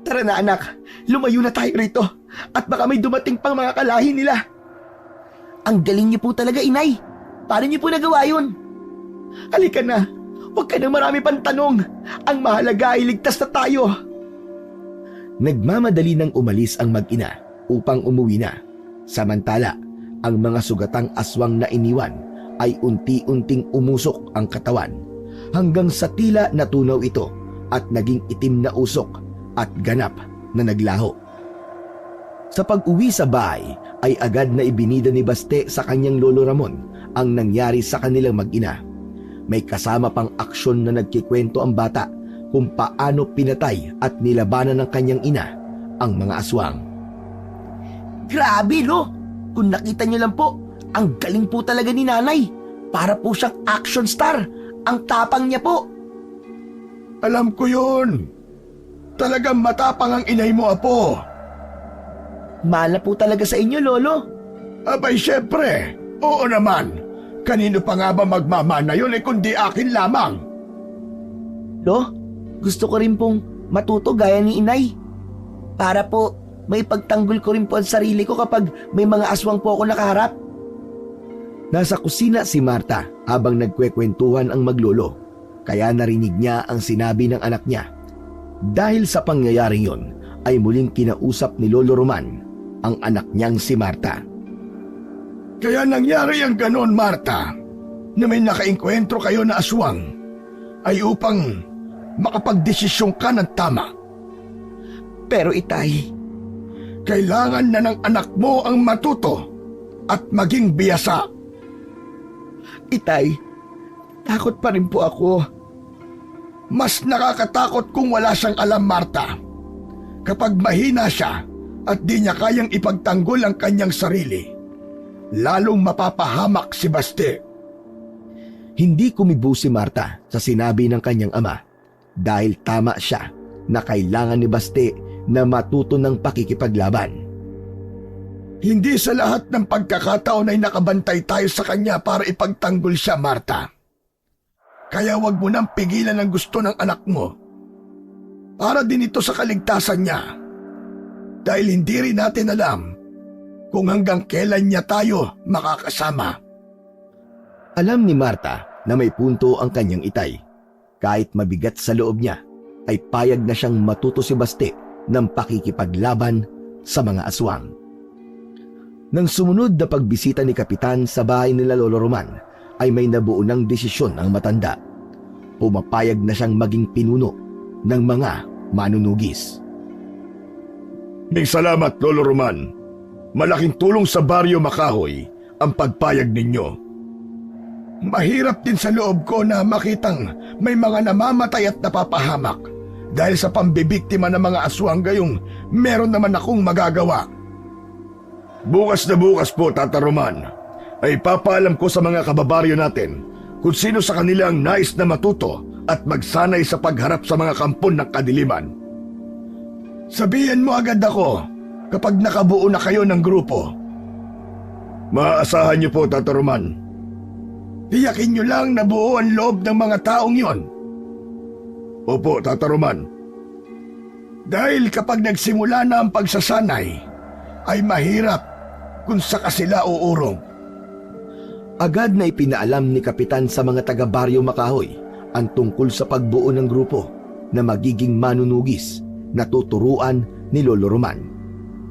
Tara na, anak, lumayo na tayo rito at baka may dumating pang mga kalahi nila. Ang galing niyo po talaga, inay. Paano niyo po nagawa yun? Halika na, huwag ka nang marami pang tanong. Ang mahalaga ay ligtas na tayo. Nagmamadali nang umalis ang mag-ina upang umuwi na. Samantala, ang mga sugatang aswang na iniwan ay unti-unting umusok ang katawan hanggang sa tila natunaw ito at naging itim na usok at ganap na naglaho. Sa pag-uwi sa bahay ay agad na ibinida ni Baste sa kanyang lolo Ramon ang nangyari sa kanilang mag-ina. May kasama pang aksyon na nagkikwento ang bata kung paano pinatay at nilabanan ng kanyang ina ang mga aswang. Grabe, lo! Kung nakita niyo lang po, ang galing po talaga ni nanay. Para po siyang action star. Ang tapang niya po. Alam ko yun. Talagang matapang ang inay mo, apo. Mahal na po talaga sa inyo, lolo. Abay, syempre. Oo naman. Kanino pa nga ba magmamana yun kundi akin lamang? Lo, gusto ko rin pong matuto gaya ni inay. Para po, may pagtanggol ko rin po ang sarili ko kapag may mga aswang po ako nakaharap. Nasa kusina si Marta habang nagkwekwentuhan ang maglolo, kaya narinig niya ang sinabi ng anak niya. Dahil sa pangyayaring yon, ay muling kinausap ni Lolo Roman ang anak niyang si Marta. Kaya nangyari ang ganon, Marta, na may nakainkwentro kayo na aswang, ay upang makapagdesisyon ka ng tama. Pero itay, kailangan na ng anak mo ang matuto at maging biyasa. itay, takot pa rin po ako. Mas nakakatakot kung wala siyang alam, Marta. Kapag mahina siya at di niya kayang ipagtanggol ang kanyang sarili, lalong mapapahamak si Baste. Hindi kumibo si Marta sa sinabi ng kanyang ama dahil tama siya na kailangan ni Baste na matuto ng pakikipaglaban. Hindi sa lahat ng pagkakataon ay nakabantay tayo sa kanya para ipagtanggol siya, Marta. Kaya wag mo nang pigilan ang gusto ng anak mo. Para din ito sa kaligtasan niya. Dahil hindi rin natin alam kung hanggang kailan niya tayo makakasama. Alam ni Marta na may punto ang kanyang itay. Kahit mabigat sa loob niya, ay payag na siyang matuto si Baste ng pakikipaglaban sa mga aswang. Nang sumunod na pagbisita ni Kapitan sa bahay nila Lolo Roman, ay may nabuo ng desisyon ang matanda. Pumapayag na siyang maging pinuno ng mga manunugis. Salamat, Lolo Roman. Malaking tulong sa Baryo Makahoy ang pagpayag ninyo. Mahirap din sa loob ko na makitang may mga namamatay at napapahamak dahil sa pambibiktima ng mga aswang gayong meron naman akong magagawa. Bukas na bukas po, Tata Roman, ay papaalam ko sa mga kababaryo natin kung sino sa kanila ang nais na matuto at magsanay sa pagharap sa mga kampon ng kadiliman. Sabihan mo agad ako kapag nakabuo na kayo ng grupo. Maaasahan niyo po, Tata Roman. Tiyakin niyo lang na buo ang loob ng mga taong yon. Opo, Tata Roman. Dahil kapag nagsimula na ang pagsasanay, ay mahirap kung saka sila uurong. Agad na ipinaalam ni Kapitan sa mga taga-Baryo Makahoy ang tungkol sa pagbuo ng grupo na magiging manunugis na tuturuan ni Lolo Roman.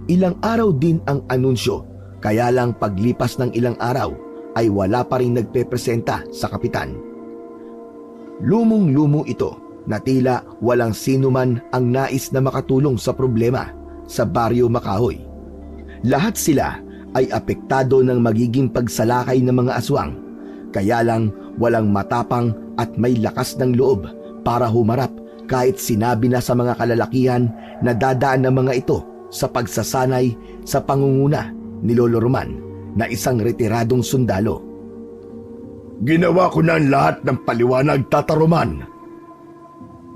Ilang araw din ang anunsyo, kaya lang paglipas ng ilang araw ay wala pa rin nagpepresenta sa Kapitan. Lumong-lumo ito na tila walang sino man ang nais na makatulong sa problema sa Baryo Makahoy. Lahat sila ay apektado ng magiging pagsalakay ng mga aswang, kaya lang walang matapang at may lakas ng loob para humarap kahit sinabi na sa mga kalalakihan na dadaan ng mga ito sa pagsasanay sa pangunguna ni Lolo Roman na isang retiradong sundalo. Ginawa ko na ang lahat ng paliwanag, Tata Roman.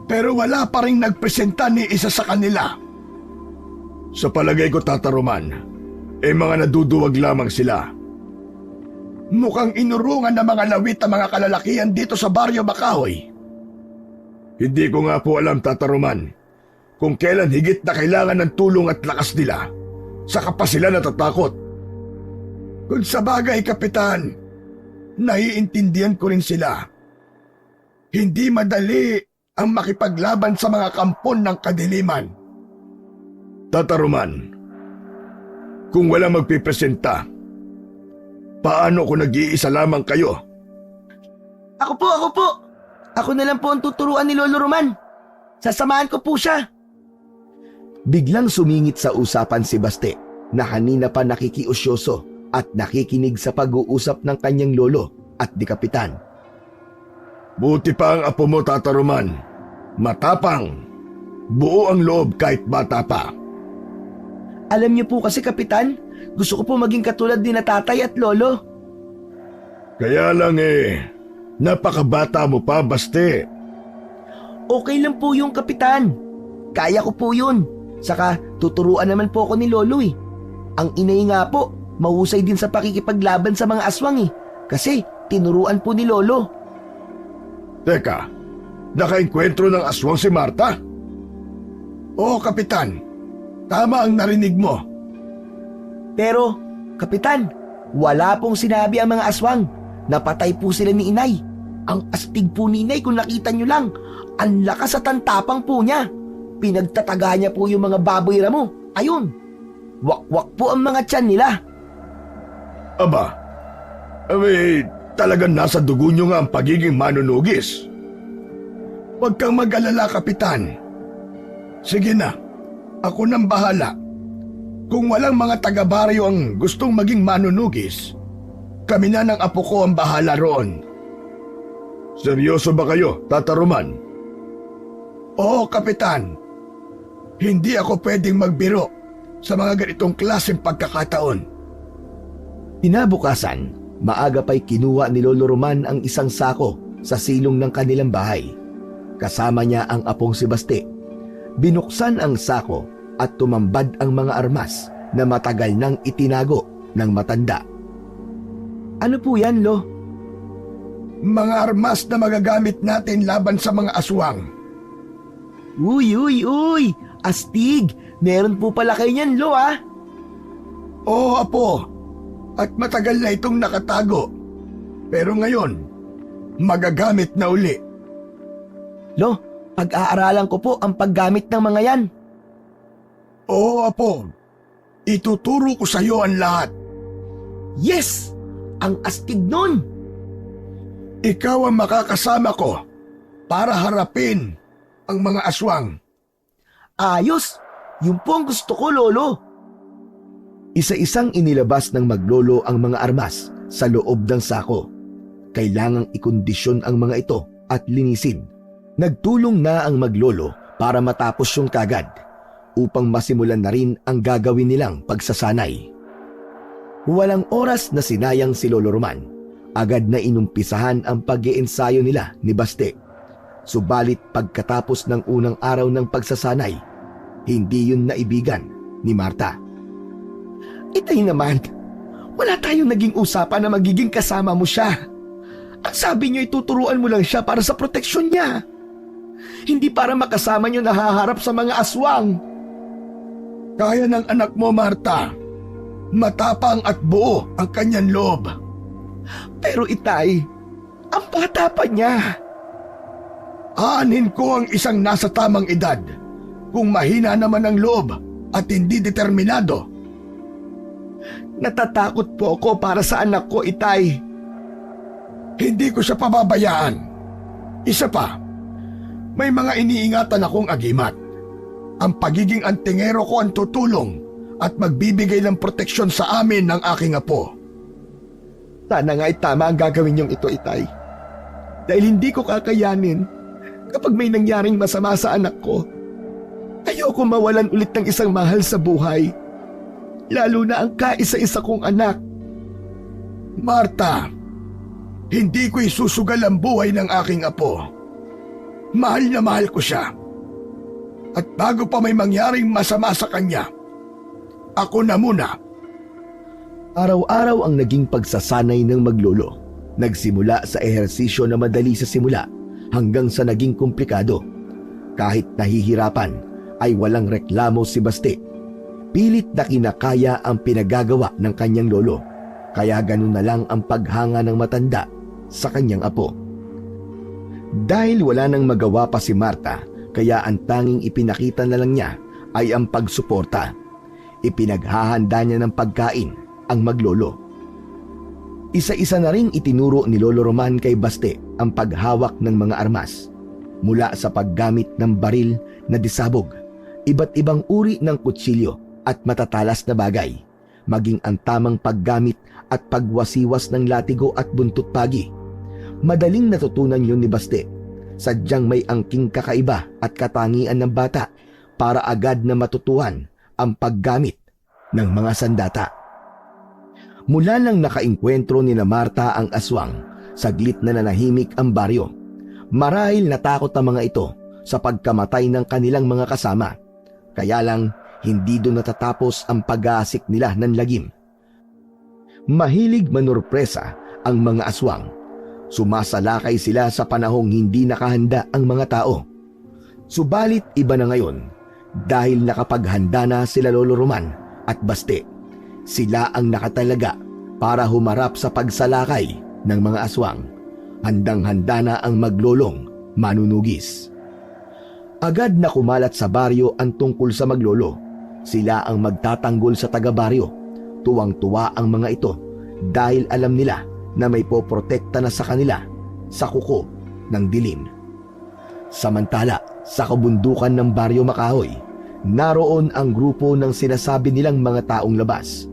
Pero wala pa rin nagpresenta ni isa sa kanila. Sa palagay ko, Tata Roman, mga naduduwag lamang sila. Mukhang inurungan ng mga lawit ang mga kalalakihan dito sa Baryo Makahoy. Hindi ko nga po alam, Tata Roman, kung kailan higit na kailangan ng tulong at lakas nila, saka pa sila natatakot. Kung sa bagay, Kapitan, naiintindihan ko rin sila. Hindi madali ang makipaglaban sa mga kampon ng kadiliman. Tata Roman, kung wala magpipresenta, paano kung nag-iisa lamang kayo? Ako po. Ako na lang po ang tuturuan ni Lolo Roman. Sasamahan ko po siya. Biglang sumingit sa usapan si Baste na kanina pa nakikiusyoso at nakikinig sa pag-uusap ng kanyang lolo at di Kapitan. Buti pa ang apo mo, Tata Roman. Matapang. Buo ang loob kahit bata pa. Alam niyo po kasi, Kapitan, gusto ko po maging katulad ni na tatay at lolo. Kaya lang napakabata mo pa, Baste. Okay lang po yung Kapitan. Kaya ko po yun. Saka tuturuan naman po ako ni Lolo eh. Ang inay nga po, mahusay din sa pakikipaglaban sa mga aswang eh. Kasi tinuruan po ni Lolo. Teka, nakaenkwentro ng aswang si Marta? Oo, Kapitan. Tama ang narinig mo. Pero, Kapitan, wala pong sinabi ang mga aswang. Napatay po sila ni inay. Ang astig po ni inay kung nakita nyo lang. Ang lakas at ang tapang po niya. Pinagtataga niya po yung mga baboy ramo. Ayun. Wakwak po ang mga tiyan nila. Aba, talagang nasa dugo nyo nga ang pagiging manunugis. Huwag kang mag-alala, Kapitan. Sige na, ako nang bahala. Kung walang mga taga-baryo ang gustong maging manunugis, kami na ng apo ko ang bahala roon. Seryoso ba kayo, Tata Roman? Oo, Kapitan. Hindi ako pwedeng magbiro sa mga ganitong klaseng pagkakataon. Kinabukasan, maaga pa'y kinuha ni Lolo Roman ang isang sako sa silong ng kanilang bahay. Kasama niya ang apong si Baste. Binuksan ang sako at tumambad ang mga armas na matagal nang itinago ng matanda. Ano po yan, Lo? Mga armas na magagamit natin laban sa mga aswang. Uy! Astig! Meron po pala kayo niyan, Lo ah! Oo, Apo. At matagal na itong nakatago. Pero ngayon, magagamit na uli. Lo, pag-aaralan ko po ang paggamit ng mga yan. Oo, Apo. Ituturo ko sa iyo ang lahat. Yes! Ang astig nun! Ikaw ang makakasama ko para harapin ang mga aswang. Ayos! Yun po ang gusto ko, Lolo. Isa-isang inilabas ng maglolo ang mga armas sa loob ng sako. Kailangang ikondisyon ang mga ito at linisin. Nagtulong na ang maglolo para matapos yung kagad upang masimulan na rin ang gagawin nilang pagsasanay. Walang oras na sinayang si Lolo Roman Agad na inumpisahan ang pag-iensayo nila ni Baste. Subalit pagkatapos ng unang araw ng pagsasanay, hindi yun naibigan ni Marta. Itay naman, wala tayong naging usapan na magiging kasama mo siya. Ang sabi niyo ituturuan mo lang siya para sa proteksyon niya. Hindi para makasama niyo nahaharap sa mga aswang. Kaya ng anak mo, Marta. Matapang at buo ang kanyang loob. Pero itay, ang bata pa niya. Aanhin ko ang isang nasa tamang edad kung mahina naman ang loob at hindi determinado. Natatakot po ako para sa anak ko, itay. Hindi ko siya pababayaan. Isa pa, may mga iniingatan akong agimat. Ang pagiging antingero ko ang tutulong at magbibigay ng proteksyon sa amin ng aking apo. Sana nga'y tama ang gagawin niyong ito, itay. Dahil hindi ko kakayanin kapag may nangyaring masama sa anak ko. Ayoko mawalan ulit ng isang mahal sa buhay. Lalo na ang kaisa-isa kong anak. Marta, hindi ko isusugal ang buhay ng aking apo. Mahal na mahal ko siya. At bago pa may mangyaring masama sa kanya, ako na muna. Araw-araw ang naging pagsasanay ng maglolo. Nagsimula sa ehersisyo na madali sa simula hanggang sa naging komplikado. Kahit nahihirapan ay walang reklamo si Baste. Pilit na kinakaya ang pinagagawa ng kanyang lolo. Kaya ganun na lang ang paghanga ng matanda sa kanyang apo. Dahil wala nang magawa pa si Marta, kaya ang tanging ipinakita na lang niya ay ang pagsuporta. Ipinaghahanda niya ng pagkain ang maglolo. Isa-isa na ring itinuro ni Lolo Roman kay Baste ang paghawak ng mga armas. Mula sa paggamit ng baril na disabog, iba't ibang uri ng kutsilyo at matatalas na bagay, maging ang tamang paggamit at pagwasiwas ng latigo at buntot pagi. Madaling natutunan yun ni Baste. Sadyang may angking kakaiba at katangian ng bata para agad na matutuhan ang paggamit ng mga sandata. Mula nang nakainkwentro ni na Marta ang aswang, saglit na nanahimik ang baryo. Marahil natakot ang mga ito sa pagkamatay ng kanilang mga kasama. Kaya lang, hindi doon natatapos ang pag-aasik nila ng lagim. Mahilig manurpresa ang mga aswang. Sumasalakay sila sa panahong hindi nakahanda ang mga tao. Subalit iba na ngayon dahil nakapaghanda na sila Lolo Roman at Baste. Sila ang nakatalaga para humarap sa pagsalakay ng mga aswang. Handang-handa na ang maglolong manunugis. Agad na kumalat sa baryo ang tungkol sa maglolo. Sila ang magtatanggol sa taga-baryo. Tuwang-tuwa ang mga ito dahil alam nila na may poprotekta na sa kanila sa kuko ng dilim. Samantala, sa kabundukan ng Baryo Makahoy, naroon ang grupo ng sinasabi nilang mga taong labas.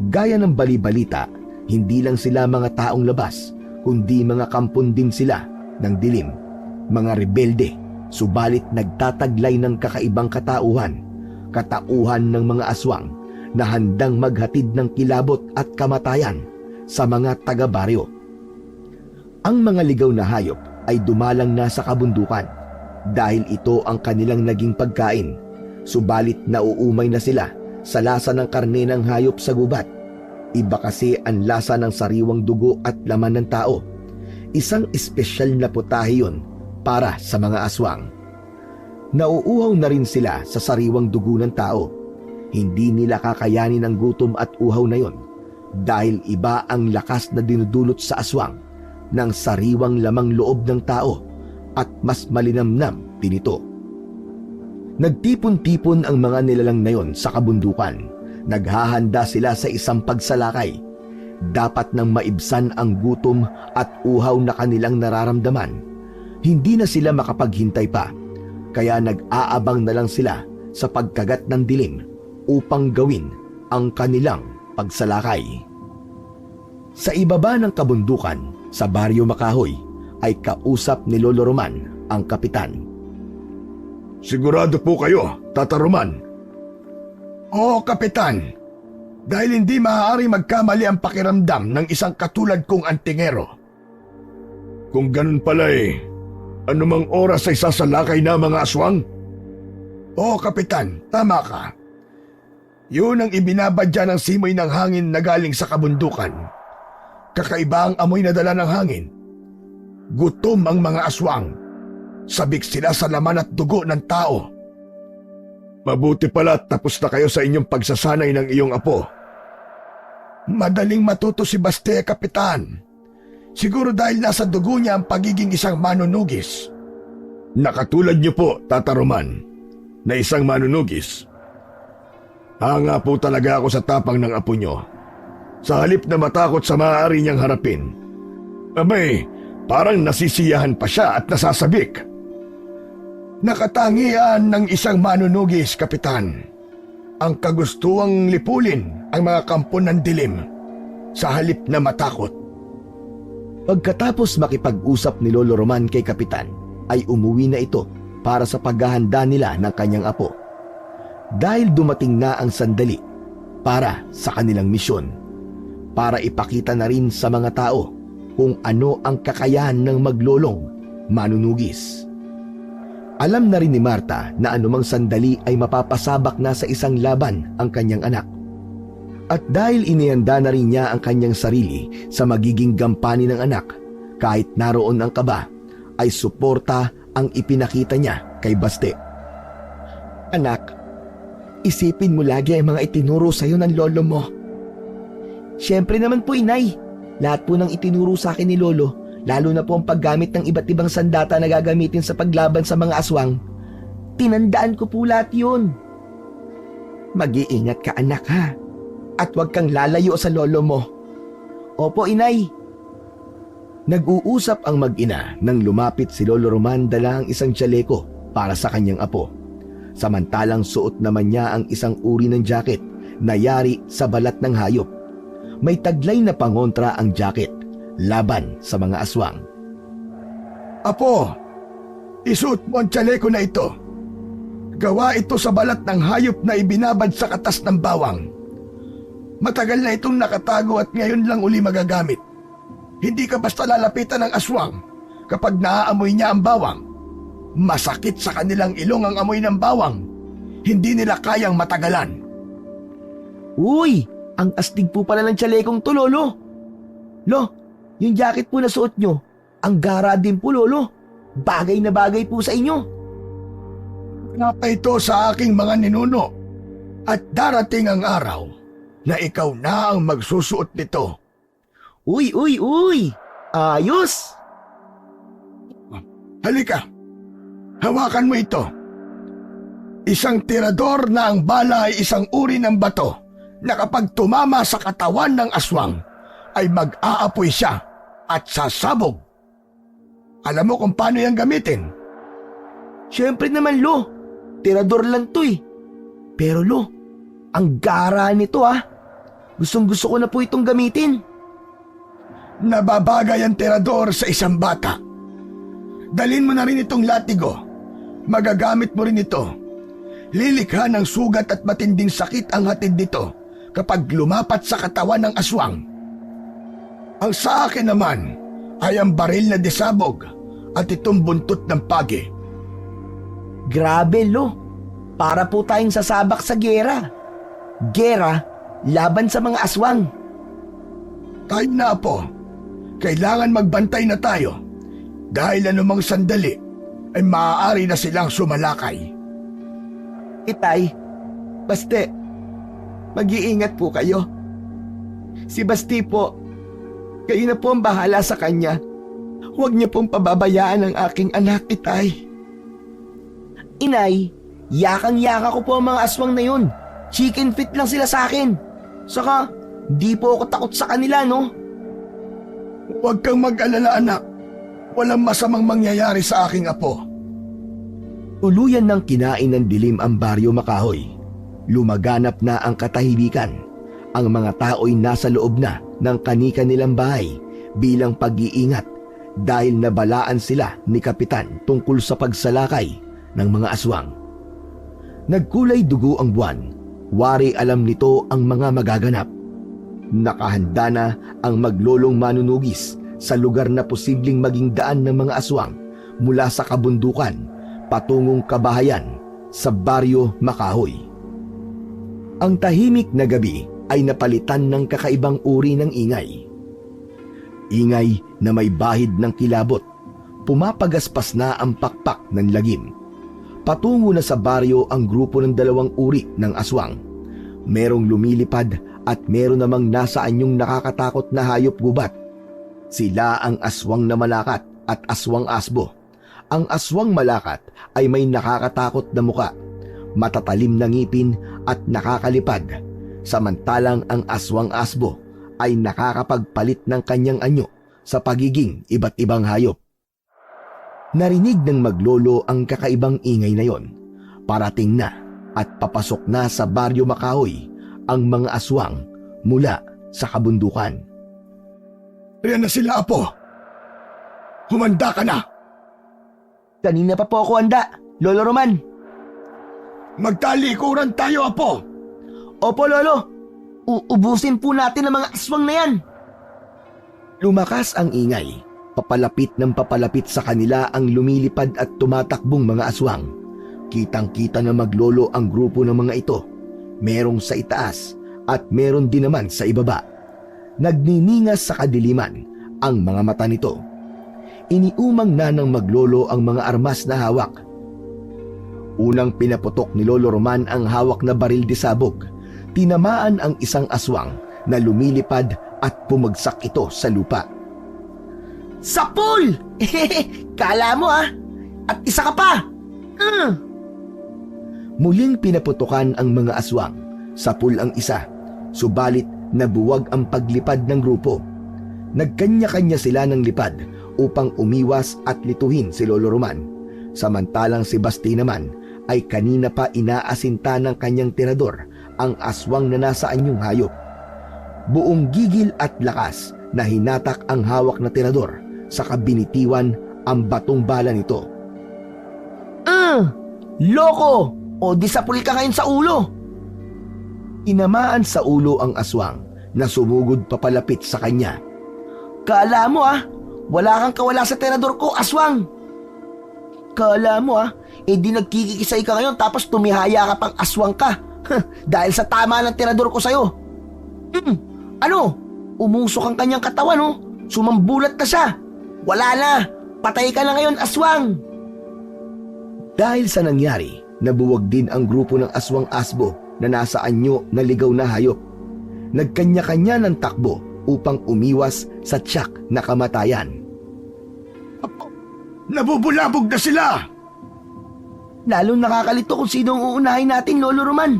Gaya ng bali-balita, hindi lang sila mga taong labas, kundi mga kampon din sila ng dilim, mga rebelde, subalit nagtataglay ng kakaibang katauhan ng mga aswang na handang maghatid ng kilabot at kamatayan sa mga taga-baryo. Ang mga ligaw na hayop ay dumalang na sa kabundukan dahil ito ang kanilang naging pagkain, subalit nauumay na sila sa lasa ng karne ng hayop sa gubat. Iba kasi ang lasa ng sariwang dugo at laman ng tao. Isang espesyal na putahe yun para sa mga aswang. Nauuhaw na rin sila sa sariwang dugo ng tao. Hindi nila kakayanin ang gutom at uhaw na yon dahil iba ang lakas na dinudulot sa aswang ng sariwang lamang loob ng tao at mas malinamnam din ito. Nagtipon-tipon ang mga nilalang na yon sa kabundukan. Naghahanda sila sa isang pagsalakay. Dapat nang maibsan ang gutom at uhaw na kanilang nararamdaman. Hindi na sila makapaghintay pa, kaya nag-aabang na lang sila sa pagkagat ng dilim upang gawin ang kanilang pagsalakay. Sa ibaba ng kabundukan, sa Baryo Makahoy, ay kausap ni Lolo Roman ang kapitan. Sigurado po kayo, Tata Roman? Oo, Kapitan. Dahil hindi maaari magkamali ang pakiramdam ng isang katulad kong antingero. Kung ganun pala anumang oras ay sasalakay na mga aswang? Oo, Kapitan, tama ka. Yun ang ibinabadya ng simoy ng hangin na galing sa kabundukan. Kakaiba ang amoy na dala ng hangin. Gutom ang mga aswang. Sabik sila sa laman at dugo ng tao. Mabuti pala tapos na kayo sa inyong pagsasanay ng iyong apo. Madaling matuto si Baste, Kapitan. Siguro dahil nasa dugo niya ang pagiging isang manunugis. Nakatulad niyo po, Tata Roman, na isang manunugis. Hanga po talaga ako sa tapang ng apo niyo. Sa halip na matakot sa maaari niyang harapin. Abay, parang nasisiyahan pa siya at nasasabik. Nakatangian ng isang manunugis, Kapitan. Ang kagustuang lipulin ang mga kampo ng dilim sa halip na matakot. Pagkatapos makipag-usap ni Lolo Roman kay Kapitan, ay umuwi na ito para sa paghahanda nila ng kanyang apo. Dahil dumating na ang sandali para sa kanilang misyon, para ipakita na rin sa mga tao kung ano ang kakayahan ng maglolong manunugis. Alam na rin ni Marta na anumang sandali ay mapapasabak na sa isang laban ang kanyang anak. At dahil inihanda na rin niya ang kanyang sarili sa magiging gampanin ng anak, kahit naroon ang kaba, ay suporta ang ipinakita niya kay Baste. Anak, isipin mo lagi ang mga itinuro sa iyo ng lolo mo. Siyempre naman po, Inay. Lahat po ng itinuro sa akin ni Lolo, lalo na po ang paggamit ng iba't ibang sandata na gagamitin sa paglaban sa mga aswang, tinandaan ko po lahat yun. Mag-iingat ka, anak, ha? At huwag kang lalayo sa lolo mo. Opo, Inay. Nag-uusap ang mag-ina nang lumapit si Lolo Roman dala ang isang tsaleko para sa kanyang apo. Samantalang suot naman niya ang isang uri ng jacket na yari sa balat ng hayop. May taglay na pangontra ang jacket laban sa mga aswang. Apo, isuot mo ang tsaleko na ito. Gawa ito sa balat ng hayop na ibinabad sa katas ng bawang. Matagal na itong nakatago at ngayon lang uli magagamit. Hindi ka basta lalapitan ng aswang kapag naaamoy niya ang bawang. Masakit sa kanilang ilong ang amoy ng bawang. Hindi nila kayang matagalan. Uy! Ang astig po pala ng tsalekong to, Lolo. Lo, yung jacket po na suot nyo, ang gara din po, Lolo. Bagay na bagay po sa inyo. Napa ito sa aking mga ninuno. At darating ang araw na ikaw na ang magsusuot nito. Uy! Ayos! Halika, hawakan mo ito. Isang tirador na ang bala ay isang uri ng bato na kapag tumama sa katawan ng aswang ay mag-aapoy siya at sasabog. Alam mo kung paano yan gamitin? Siyempre naman, Lo. Tirador lang to eh. Pero Lo, ang gara nito ah. Gustong gusto ko na po itong gamitin. Nababagay ang tirador sa isang bata. Dalhin mo na rin itong latigo. Magagamit mo rin ito. Lilikha ng sugat at matinding sakit ang hatid nito kapag lumapat sa katawan ng aswang. Ang sa akin naman ay ang baril na disabog at itong buntot ng pagi. Grabe, Lo. Para po tayong sasabak sa gera. Gera laban sa mga aswang. Kahit na po, kailangan magbantay na tayo dahil anumang sandali ay maaari na silang sumalakay. Itay, Baste, mag-iingat po kayo. Si Basti po, kayo na po ang bahala sa kanya. Huwag niyo pong pababayaan ang aking anak, Itay. Inay, yakang-yaka ko po ang mga aswang na yun. Chicken feet lang sila sa akin. Saka, di po ako takot sa kanila, no? Huwag kang mag-alala, anak. Walang masamang mangyayari sa aking apo. Tuluyan ng kinain ng dilim ang baryo Makahoy. Lumaganap na ang katahimikan. Ang mga tao'y nasa loob na ng kani-kanilang bahay bilang pag-iingat dahil nabalaan sila ni Kapitan tungkol sa pagsalakay ng mga aswang. Nagkulay dugo ang buwan Wari alam nito ang mga magaganap. Nakahanda na ang maglolong manunugis sa lugar na posibleng maging daan ng mga aswang mula sa kabundukan patungong kabahayan sa Baryo Makahoy. Ang tahimik na gabi ay napalitan ng kakaibang uri ng ingay. Ingay na may bahid ng kilabot. Pumapagaspas na ang pakpak ng lagim. Patungo na sa baryo ang grupo ng dalawang uri ng aswang. Merong lumilipad at meron namang nasa anyong nakakatakot na hayop gubat. Sila ang aswang na malakat at aswang asbo. Ang aswang malakat ay may nakakatakot na muka, matatalim na ngipin at nakakalipad. Samantalang ang aswang asbo ay nakakapagpalit ng kanyang anyo sa pagiging iba't ibang hayop. Narinig ng maglolo ang kakaibang ingay na yon. Parating na at papasok na sa Baryo Makahoy ang mga aswang mula sa kabundukan. Ayan na sila, Apo. Humanda ka na. Kanina pa po ako handa, Lolo Roman. Magtalikuran tayo, Apo. Opo, Lolo. Uubusin po natin ang mga aswang na yan. Lumakas ang ingay. Papalapit ng papalapit sa kanila ang lumilipad at tumatakbong mga aswang. Kitang-kita na maglolo ang grupo ng mga ito. Merong sa itaas at meron din naman sa ibaba. Nagniningas sa kadiliman ang mga mata nito. Iniumang na ng maglolo ang mga armas na hawak. Unang pinaputok ni Lolo Roman ang hawak na baril de sabog. Tinamaan ang isang aswang na lumilipad at bumagsak ito sa lupa. Sapul! Kala mo At isa ka pa! Muling pinaputukan ang mga aswang. Sapul ang isa, subalit nabuwag ang paglipad ng grupo. Nagkanya-kanya sila ng lipad upang umiwas at lituhin si Lolo Roman. Samantalang si Basti naman ay kanina pa inaasinta ng kanyang tirador ang aswang na nasa anyong hayop. Buong gigil at lakas na hinatak ang hawak na tirador sa kabinitiwan ang batong bala nito. Loko! O disapul ka ngayon sa ulo! Inamaan sa ulo ang aswang na sumugod papalapit sa kanya. Kala mo wala kang kawala sa tirador ko, aswang! Kala mo di nagkikikisay ka ngayon tapos tumihaya ka pang aswang ka. Dahil sa tama ng tirador ko sa'yo. Ano? Umusok ang kanyang katawan Sumambulat na siya. Wala na! Patay ka na ngayon, aswang! Dahil sa nangyari, nabuwag din ang grupo ng aswang asbo na nasa anyo na ligaw na hayop. Nagkanya-kanya ng takbo upang umiwas sa tiyak na kamatayan. Apo, nabubulabog na sila! Lalong nakakalito kung sino ang uunahin natin, Lolo Roman.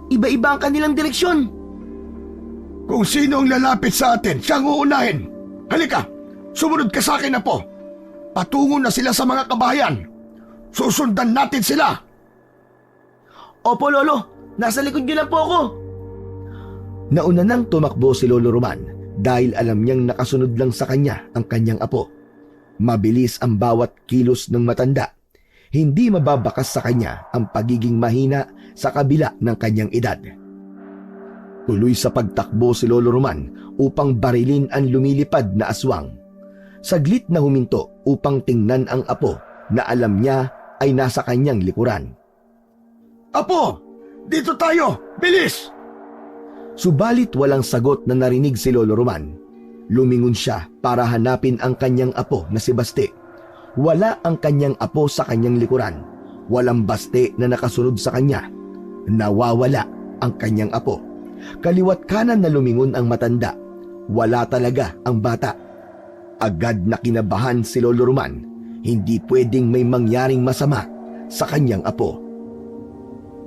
Iba-iba ang kanilang direksyon. Kung sino ang lalapit sa atin, siyang uunahin. Halika, sumunod ka sa akin, Apo. Patungo na sila sa mga kabahayan. Susundan natin sila. Opo, Lolo. Nasa likod niyo lang po ako. Nauna nang tumakbo si Lolo Roman dahil alam niyang nakasunod lang sa kanya ang kanyang apo. Mabilis ang bawat kilos ng matanda. Hindi mababakas sa kanya ang pagiging mahina sa kabila ng kanyang edad. Tuloy sa pagtakbo si Lolo Roman upang barilin ang lumilipad na aswang. Saglit na huminto upang tingnan ang apo na alam niya ay nasa kanyang likuran. Apo, dito tayo! Bilis! Subalit walang sagot na narinig si Lolo Roman. Lumingon siya para hanapin ang kanyang apo na si Basti. Wala ang kanyang apo sa kanyang likuran. Walang Basti na nakasunod sa kanya. Nawawala ang kanyang apo. Kaliwat kanan na lumingon ang matanda. Wala talaga ang bata. Agad na kinabahan si Lolo Roman. Hindi pwedeng may mangyaring masama sa kanyang apo.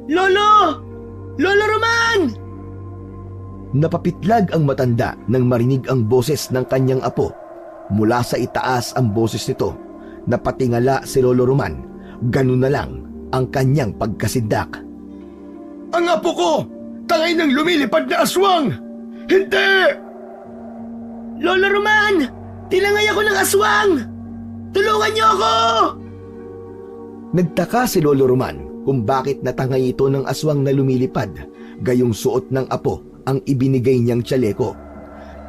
Lolo! Lolo Roman! Napapitlag ang matanda nang marinig ang boses ng kanyang apo. Mula sa itaas ang boses nito. Napatingala si Lolo Roman. Ganun na lang ang kanyang pagkasindak. Ang apo ko! Tangay ng lumilipad na aswang! Hindi! Lolo Roman! Tinangay ako ng aswang! Tulungan niyo ako! Nagtaka si Lolo Roman kung bakit natangay ito ng aswang na lumilipad, gayong suot ng apo ang ibinigay niyang tsaleko.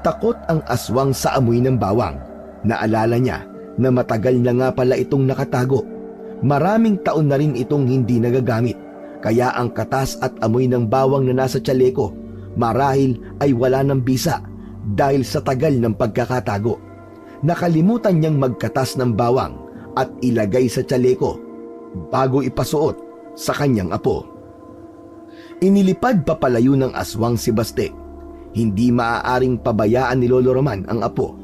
Takot ang aswang sa amoy ng bawang. Naalala niya na matagal na nga pala itong nakatago. Maraming taon na rin itong hindi nagagamit, kaya ang katas at amoy ng bawang na nasa tsaleko marahil ay wala ng bisa dahil sa tagal ng pagkakatago. Nakalimutan niyang magkatas ng bawang at ilagay sa tsaleko bago ipasuot sa kanyang apo. Inilipad papalayo ng aswang si Baste. Hindi maaaring pabayaan ni Lolo Roman ang apo.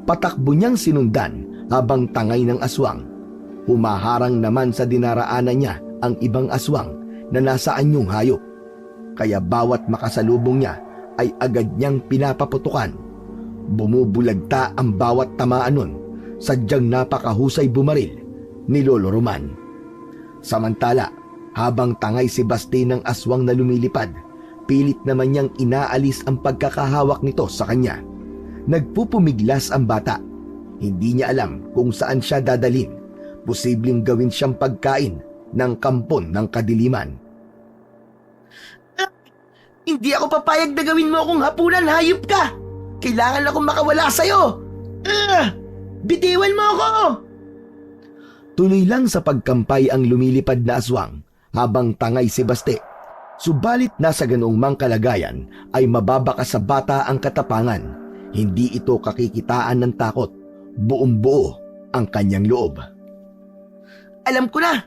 Patakbo niyang sinundan habang tangay ng aswang. Humaharang naman sa dinaraanan niya ang ibang aswang na nasa anyong hayop. Kaya bawat makasalubong niya ay agad niyang pinapaputukan. Bumubulagta ang bawat tamaan nun, sadyang napakahusay bumaril ni Lolo Roman. Samantala, habang tangay si Baste ng aswang na lumilipad, pilit naman niyang inaalis ang pagkakahawak nito sa kanya. Nagpupumiglas ang bata. Hindi niya alam kung saan siya dadalhin. Posibleng gawin siyang pagkain ng kampon ng kadiliman. Hindi ako papayag na gawin mo akong hapunan, hayop ka! Kailangan akong makawala sa'yo! Bitiwan mo ako! Tuloy lang sa pagkampay ang lumilipad na aswang habang tangay si Baste. Subalit nasa ganoong mang kalagayan ay mababaka sa bata ang katapangan. Hindi ito kakikitaan ng takot. Buong-buo ang kanyang loob. Alam ko na!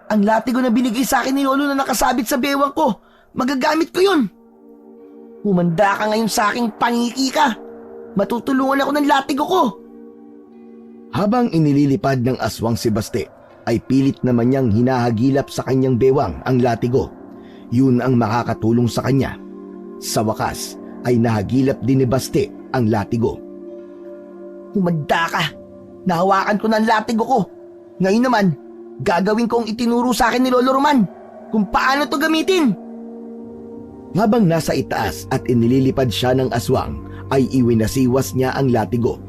Ang latigo na binigay sa akin ni Lolo na nakasabit sa bewang ko, magagamit ko yun! Humanda ka ngayon sa aking pangiki ka! Matutulungan ako ng latigo ko! Habang inililipad ng aswang si Baste, ay pilit naman niyang hinahagilap sa kanyang bewang ang latigo. Yun ang makakatulong sa kanya. Sa wakas, ay nahagilap din ni Baste ang latigo. Humanda ka! Nahawakan ko na ang latigo ko! Ngayon naman, gagawin ko ang itinuro sa akin ni Lolo Roman kung paano to gamitin! Habang nasa itaas at inililipad siya ng aswang, ay iwinasiwas niya ang latigo.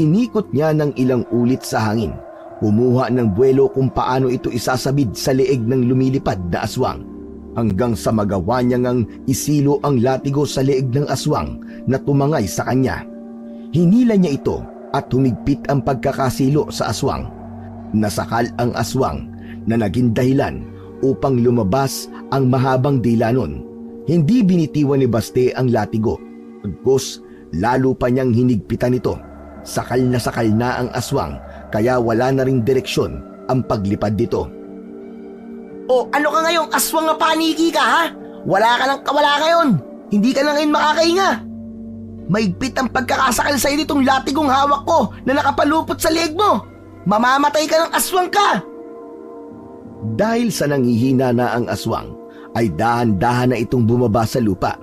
Inikot niya ng ilang ulit sa hangin. Kumuha ng buwelo kung paano ito isasabid sa leeg ng lumilipad na aswang. Hanggang sa magawa niya ngang isilo ang latigo sa leeg ng aswang na tumangay sa kanya. Hinila niya ito at humigpit ang pagkakasilo sa aswang. Nasakal ang aswang na naging dahilan upang lumabas ang mahabang dila nun. Hindi binitiwan ni Baste ang latigo. Pagkos, lalo pa niyang hinigpitan ito. Sakal na ang aswang kaya wala na ring direksyon ang paglipad dito. O ano ka ngayong aswang na paniki ka, ha? Wala ka ng kawala ngayon. Hindi ka na ngayon makakahinga. Maigpit ang pagkakasakal sa nitong latigong hawak ko na nakapalupot sa leeg mo. Mamamatay ka ng aswang ka. Dahil sa nanghihina na ang aswang, ay dahan-dahan na itong bumaba sa lupa.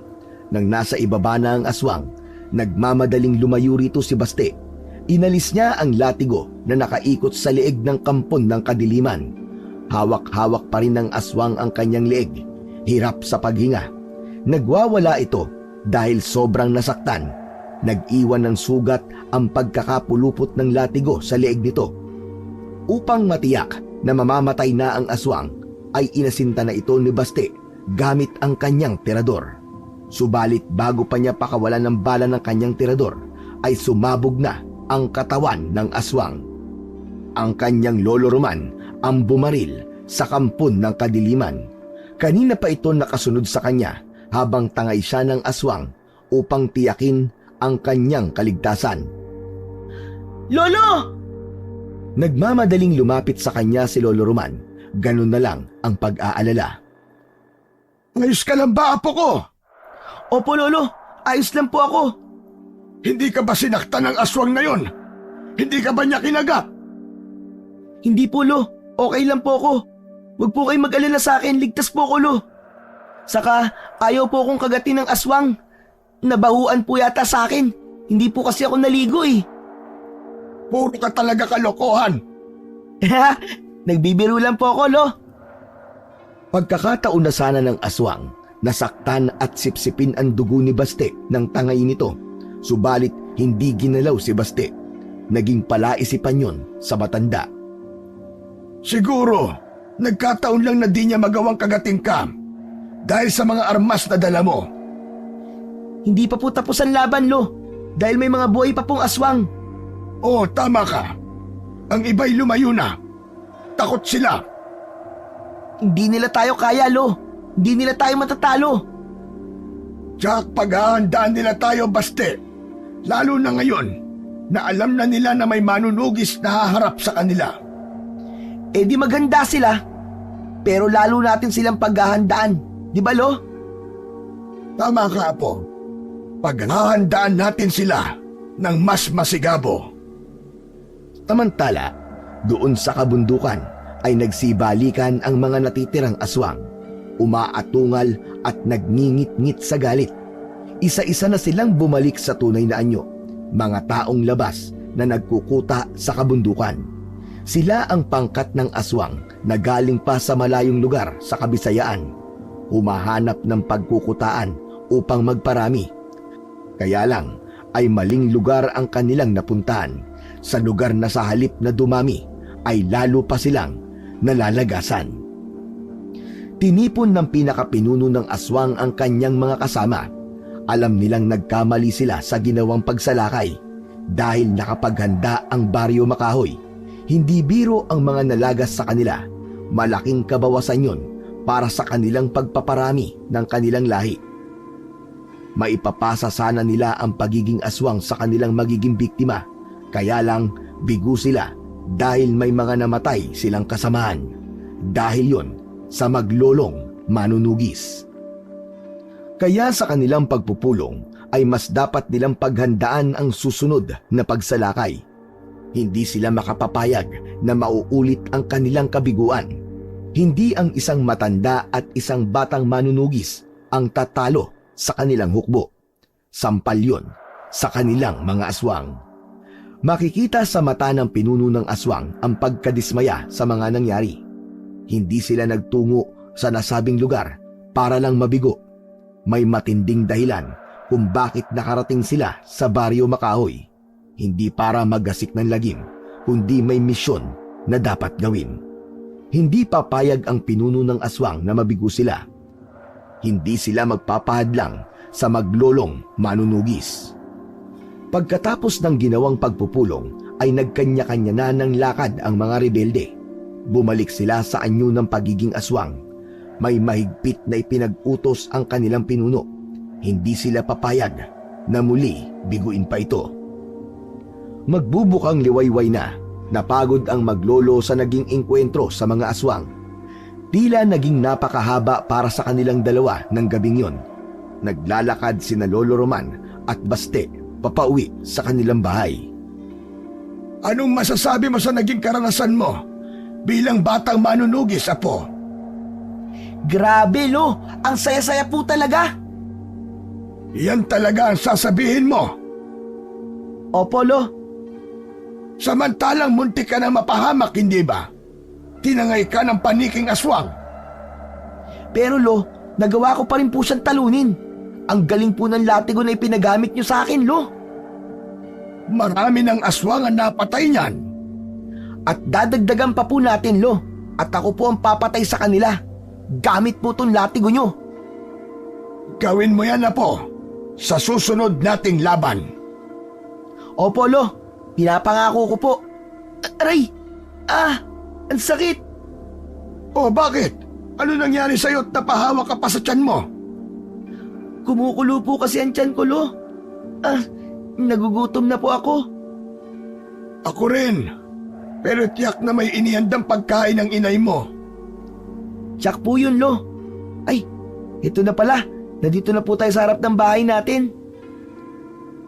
Nang nasa ibaba na ang aswang, nagmamadaling lumayo rito si Baste. Inalis niya ang latigo na nakaikot sa leeg ng kampon ng kadiliman. Hawak-hawak pa rin ng aswang ang kanyang leeg. Hirap sa paghinga. Nagwawala ito dahil sobrang nasaktan. Nag-iwan ng sugat ang pagkakapulupot ng latigo sa leeg nito. Upang matiyak na mamamatay na ang aswang, ay inasinta na ito ni Baste gamit ang kanyang tirador. Subalit bago pa niya pakawalan ng bala ng kanyang tirador, ay sumabog na ang katawan ng aswang. Ang kanyang Lolo Roman ang bumaril sa kampon ng kadiliman. Kanina pa ito nakasunod sa kanya habang tangay siya ng aswang upang tiyakin ang kanyang kaligtasan. Lolo! Nagmamadaling lumapit sa kanya si Lolo Roman. Ganun na lang ang pag-aalala. Ayos ka lang ba, apo ko? Opo, Lolo. Ayos lang po ako. Hindi ka ba sinaktan ng aswang na yon? Hindi ka ba niya kinagap? Hindi po, Lo. Okay lang po ako. Huwag po kayong mag-alala sa akin. Ligtas po ako, Lo. Saka, ayaw po akong kagatin ng aswang. Nabahuan po yata sa akin. Hindi po kasi ako naligo eh. Puro ka talaga kalokohan. Nagbibiro lang po ako, Lo. Pagkakataon na sana ng aswang, nasaktan at sipsipin ang dugo ni Baste ng tangay nito. Subalit hindi ginalaw si Baste. Naging palaisipan yon sa matanda. Siguro, Nagkataon lang na di niya magawang kagating ka dahil sa mga armas na dala mo. Hindi pa po tapos ang laban, Lo. Dahil may mga buhay pa pong aswang. Oo, tama ka. Ang iba'y lumayo na. Takot sila. Hindi nila tayo kaya, Lo. Hindi nila tayo matatalo. Jack, paghahandaan nila tayo, Baste. Lalo na ngayon na alam na nila na may manunugis na haharap sa kanila. Eh di maganda sila. Pero lalo natin silang paghahandaan. Di ba, Lo? Tama ka, Apo. Paghahandaan natin sila ng mas masigabo. Samantala, doon sa kabundukan ay nagsibalikan ang mga natitirang aswang. Umaatungal at nagngingit-ngit sa galit. Isa-isa na silang bumalik sa tunay na anyo, mga taong labas na nagkukuta sa kabundukan. Sila ang pangkat ng aswang na galing pa sa malayong lugar sa Kabisayaan, humahanap ng pagkukutaan upang magparami. Kaya lang ay maling lugar ang kanilang napuntahan. Sa lugar na sa halip na dumami ay lalo pa silang nalalagasan. Tinipon ng pinakapinuno ng aswang ang kanyang mga kasama. Alam nilang nagkamali sila sa ginawang pagsalakay dahil nakapaghanda ang Baryo Makahoy. Hindi biro ang mga nalagas sa kanila. Malaking kabawasan yon para sa kanilang pagpaparami ng kanilang lahi. Maipapasa sana nila ang pagiging aswang sa kanilang magiging biktima. Kaya lang bigo sila dahil may mga namatay silang kasamahan. Dahil yon sa maglolong manunugis. Kaya sa kanilang pagpupulong ay mas dapat nilang paghandaan ang susunod na pagsalakay. Hindi sila makapapayag na mauulit ang kanilang kabiguan. Hindi ang isang matanda at isang batang manunugis ang tatalo sa kanilang hukbo. Sampal yun sa kanilang mga aswang. Makikita sa mata ng pinuno ng aswang ang pagkadismaya sa mga nangyari. Hindi sila nagtungo sa nasabing lugar para lang mabigo. May matinding dahilan kung bakit nakarating sila sa Baryo Makahoy. Hindi para maggasik ng lagim, kundi may misyon na dapat gawin. Hindi papayag ang pinuno ng aswang na mabigo sila. Hindi sila magpapahadlang sa maglolong manunugis. Pagkatapos ng ginawang pagpupulong ay nagkanya-kanya na ng lakad ang mga rebelde. Bumalik sila sa anyo ng pagiging aswang. May mahigpit na ipinag-utos ang kanilang pinuno. Hindi sila papayag na muli biguin pa ito. Magbubukang liwayway na, napagod ang maglolo sa naging engkwentro sa mga aswang. Tila naging napakahaba para sa kanilang dalawa ng gabing yon. Naglalakad sina Lolo Roman at Baste papauwi sa kanilang bahay. Anong masasabi mo sa naging karanasan mo bilang batang manunugis, Apo? Grabe, Lo. Ang saya-saya po talaga. Yan talaga ang sasabihin mo. Opo, Lo. Samantalang muntik ka na mapahamak, hindi ba? Tinangay ka ng paniking aswang. Pero, Lo, nagawa ko pa rin po siyang talunin. Ang galing po ng latigo na ipinagamit niyo sa akin, Lo. Marami ng aswang ang napatay niyan. At dadagdagan pa po natin, Lo. At ako po ang papatay sa kanila. Gamit po itong latigo niyo. Gawin mo yan, Apo, sa susunod nating laban. Opo, Lo. Pinapangako ko po. Aray! Ang sakit! O bakit? Ano nangyari sa'yo at napahawak ka pa sa tiyan mo? Kumukulo po kasi ang tiyan ko, Lo. Nagugutom na po ako. Ako rin. Pero tiyak na may inihandang pagkain ng inay mo. Tiyak po yun, Lo. Ay, ito na pala. Nandito na po tayo sa harap ng bahay natin.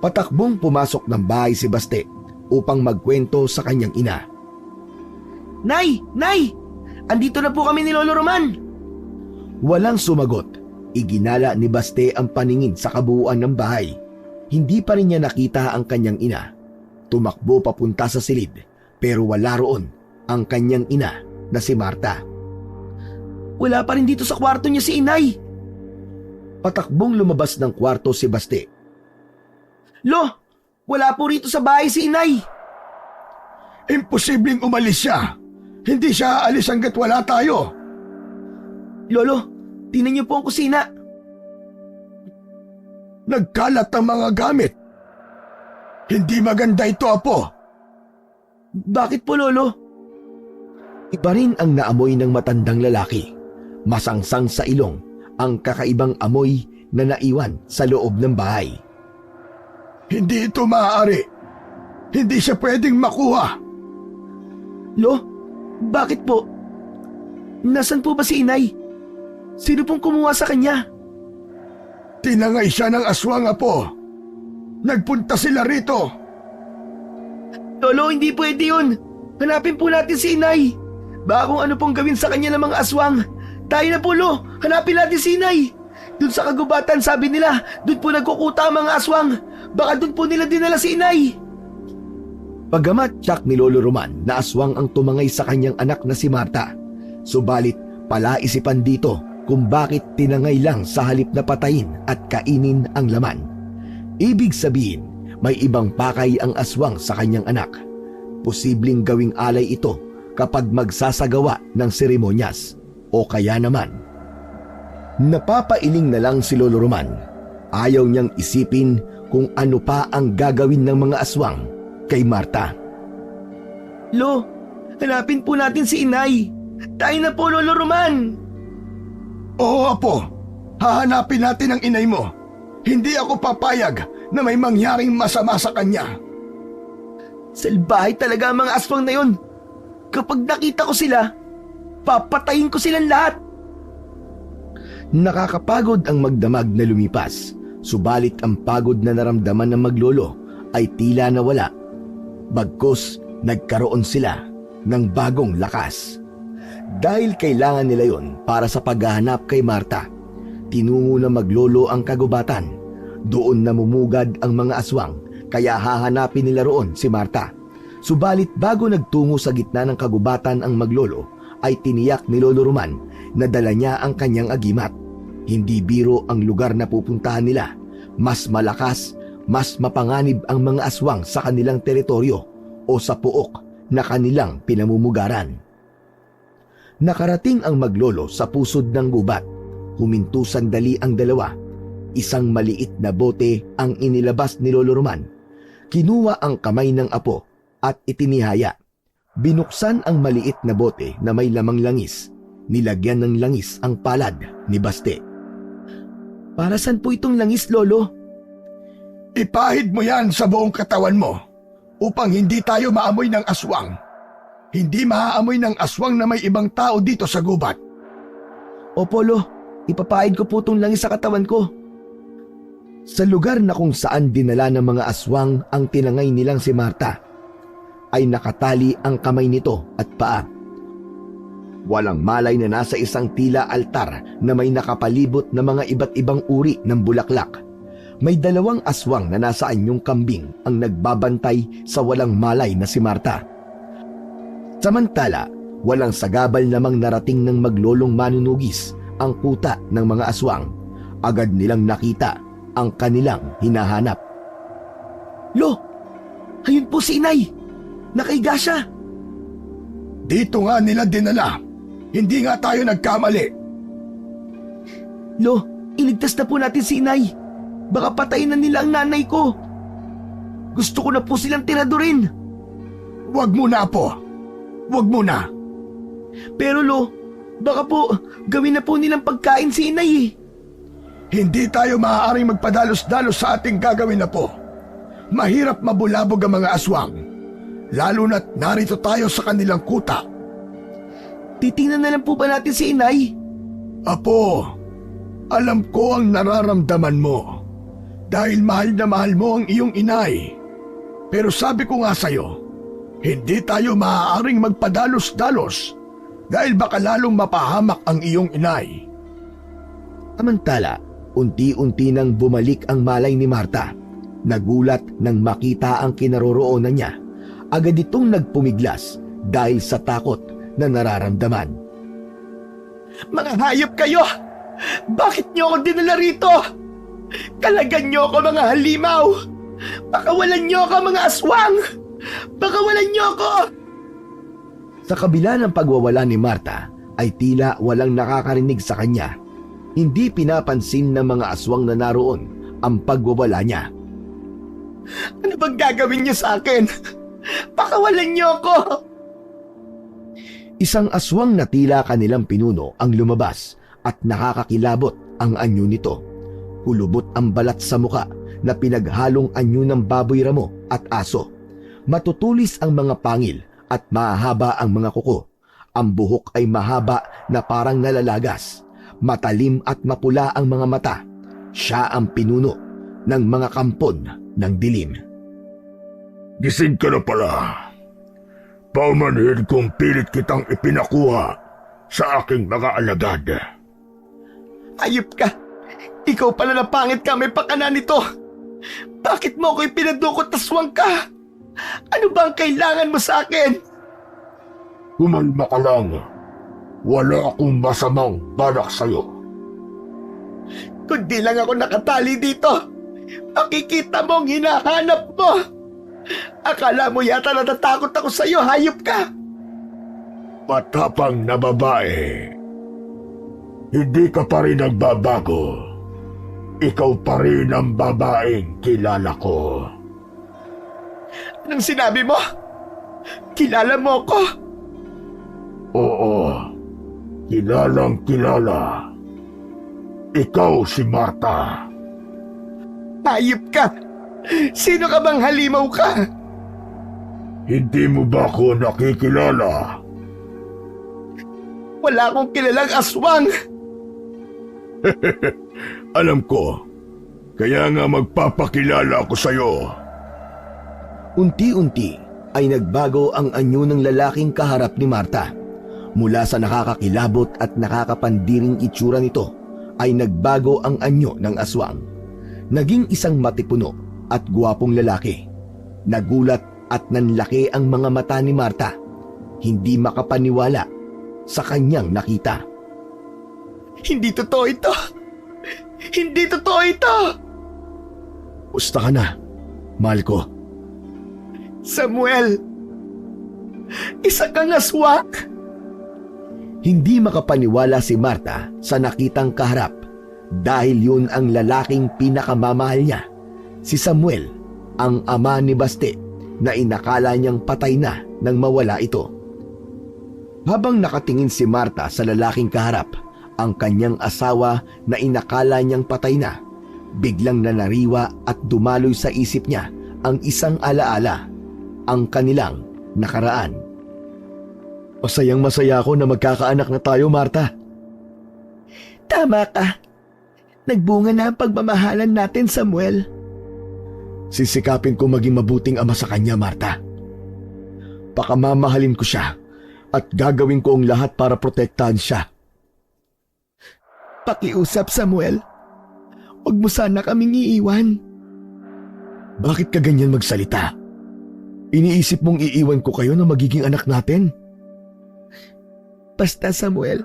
Patakbong pumasok ng bahay si Baste upang magkwento sa kanyang ina. Nay! Nay! Andito na po kami ni Lolo Roman. Walang sumagot. Iginala ni Baste ang paningin sa kabuuan ng bahay. Hindi pa rin niya nakita ang kanyang ina. Tumakbo papunta sa silid, pero wala roon ang kanyang ina na si Marta. Wala pa rin dito sa kwarto niya si Inay. Patakbong lumabas ng kwarto si Baste. Lo, wala po rito sa bahay si Inay. Imposibleng umalis siya. Hindi siya aalis hanggat wala tayo. Lolo, tingnan niyo po ang kusina. Nagkalat ang mga gamit. Hindi maganda ito, Apo. Bakit po, Lolo? Iba rin ang naamoy ng matandang lalaki. Masangsang sa ilong ang kakaibang amoy na naiwan sa loob ng bahay. Hindi ito maaari. Hindi siya pwedeng makuha. Lo, bakit po? Nasaan po ba si inay? Sino pong kumuha sa kanya? Tinangay siya ng aswang, Apo. Nagpunta sila rito. Lolo, hindi pwede yun. Hanapin po natin si inay. Baka kung ano pong gawin sa kanya ng mga aswang. Tayo na po, Lo. Hanapin natin si inay. Doon sa kagubatan, sabi nila, doon po nagkukuta ang mga aswang. Baka doon po nila dinala si inay. Pagamat tiyak ni Lolo Roman na aswang ang tumangay sa kanyang anak na si Marta, subalit palaisipan dito kung bakit tinangay lang sa halip na patayin at kainin ang laman. Ibig sabihin, may ibang pakay ang aswang sa kanyang anak. Posibleng gawing alay ito kapag magsasagawa ng seremonyas o kaya naman. Napapailing na lang si Lolo Roman. Ayaw niyang isipin kung ano pa ang gagawin ng mga aswang kay Marta. Lo, hanapin po natin si inay. Tayo na po, Lolo Roman. Oo, Apo. Hahanapin natin ang inay mo. Hindi ako papayag na may mangyaring masama sa kanya. Salbahay talaga ang mga aswang na yun. Kapag nakita ko sila, papatayin ko silang lahat. Nakakapagod ang magdamag na lumipas, subalit ang pagod na naramdaman ng maglolo ay tila nawala. Bagkus, nagkaroon sila ng bagong lakas. Dahil kailangan nila yon para sa paghahanap kay Marta, tinungo na maglolo ang kagubatan. Doon namumugad ang mga aswang, kaya hahanapin nila roon si Marta. Subalit bago nagtungo sa gitna ng kagubatan ang maglolo, ay tiniyak ni Lolo Roman na dala niya ang kanyang agimat. Hindi biro ang lugar na pupuntahan nila. Mas malakas, mas mapanganib ang mga aswang sa kanilang teritoryo o sa puok na kanilang pinamumugaran. Nakarating ang maglolo sa pusod ng gubat. Huminto sandali ang dalawa. Isang maliit na bote ang inilabas ni Lolo Roman. Kinuha ang kamay ng apo at itinihaya. Binuksan ang maliit na bote na may lamang langis. Nilagyan ng langis ang palad ni Baste. Para saan po itong langis, Lolo? Ipahid mo yan sa buong katawan mo upang hindi tayo maamoy ng aswang. Hindi maaamoy ng aswang na may ibang tao dito sa gubat. Opo, Lo. Ipapahid ko po itong langis sa katawan ko. Sa lugar na kung saan dinala ng mga aswang ang tinangay nilang si Marta, ay nakatali ang kamay nito at paa. Walang malay na nasa isang tila altar na may nakapalibot na mga iba't ibang uri ng bulaklak. May dalawang aswang na nasa anyong kambing ang nagbabantay sa walang malay na si Marta. Samantala, walang sagabal namang narating ng maglolong manunugis ang kuta ng mga aswang. Agad nilang nakita ang kanilang hinahanap. Lo, ayun po si inay. Nakaiga siya. Dito nga nila dinala. Hindi nga tayo nagkamali. Lo, iligtas na po natin si inay. Baka patayin na nila ang nanay ko. Gusto ko na po silang tiradurin. Huwag mo na, Apo. Huwag mo na. Pero Lo, baka po gawin na po nilang pagkain si inay eh. Hindi tayo maaaring magpadalos-dalos sa ating gagawin, Apo. Mahirap mabulabog ang mga aswang. Lalo na't narito tayo sa kanilang kuta. Titingnan na lang po ba natin si inay? Apo, alam ko ang nararamdaman mo. Dahil mahal na mahal mo ang iyong inay. Pero sabi ko nga sa'yo, hindi tayo maaaring magpadalos-dalos dahil baka lalong mapahamak ang iyong inay. Samantala, unti-unti nang bumalik ang malay ni Marta. Nagulat nang makita ang kinaroroonan niya. Agad itong nagpumiglas dahil sa takot na nararamdaman. Mga hayop kayo! Bakit niyo ako dinala rito? Kalagan niyo ako, mga halimaw! Pakawalan niyo ako, mga aswang! Pakawalan niyo ako! Sa kabila ng pagwawala ni Marta ay tila walang nakakarinig sa kanya. Hindi pinapansin ng mga aswang na naroon ang pagwawala niya. Ano bang gagawin niyo sa akin? Pakawalan niyo ako! Isang aswang na tila kanilang pinuno ang lumabas at nakakakilabot ang anyo nito. Hulubot ang balat sa muka na pinaghalong anyo ng baboy ramo at aso. Matutulis ang mga pangil at mahaba ang mga kuko. Ang buhok ay mahaba na parang nalalagas. Matalim at mapula ang mga mata. Siya ang pinuno ng mga kampon ng dilim. Gising ka na pala. Paumanhin kung pilit kitang ipinakuha sa aking mga alagad. Ayop ka! Ikaw pala na pangit ka, may pakana nito! Bakit mo ako'y pinadukot aswang ka? Ano ba ang kailangan mo sa akin? Kumalma ka lang. Wala akong masamang balak sa'yo. Kundi lang ako nakatali dito. Makikita mo ang hinahanap mo. Akala mo yata natatakot ako sa'yo, hayop ka. Matapang na babae. Hindi ka pa rin nagbabago. Ikaw pa rin ang babaeng kilala ko. Anong sinabi mo? Kilala mo ako? Oo, kilalang kilala. Ikaw si Marta. Hayop ka! Sino ka bang halimaw ka? Hindi mo ba ako nakikilala? Wala akong kilalang aswang. Alam ko, kaya nga magpapakilala ako sa'yo. Unti-unti ay nagbago ang anyo ng lalaking kaharap ni Marta. Mula sa nakakakilabot at nakakapandiring itsura nito ay nagbago ang anyo ng aswang. Naging isang matipuno at gwapong lalaki. Nagulat at nanlaki ang mga mata ni Marta. Hindi makapaniwala sa kanyang nakita. Hindi totoo ito. Hindi totoo ito. Pusta ka na, mahal ko. Samuel, isa kang aswang. Hindi makapaniwala si Marta sa nakitang kaharap dahil yun ang lalaking pinakamamahal niya, si Samuel, ang ama ni Baste na inakala niyang patay na nang mawala ito. Habang nakatingin si Marta sa lalaking kaharap, ang kanyang asawa na inakala niyang patay na, biglang nanariwa at dumaloy sa isip niya ang isang alaala, ang kanilang nakaraan. Masayang masaya ako na magkakaanak na tayo, Marta. Tama ka. Nagbunga na ang pagmamahalan natin, Samuel. Sisikapin ko maging mabuting ama sa kanya, Marta. Pakamamahalin ko siya at gagawin ko ang lahat para protektahan siya. Pakiusap, Samuel. Huwag mo sana kaming iiwan. Bakit ka ganyan magsalita? Iniisip mong iiwan ko kayo na magiging anak natin? Basta, Samuel,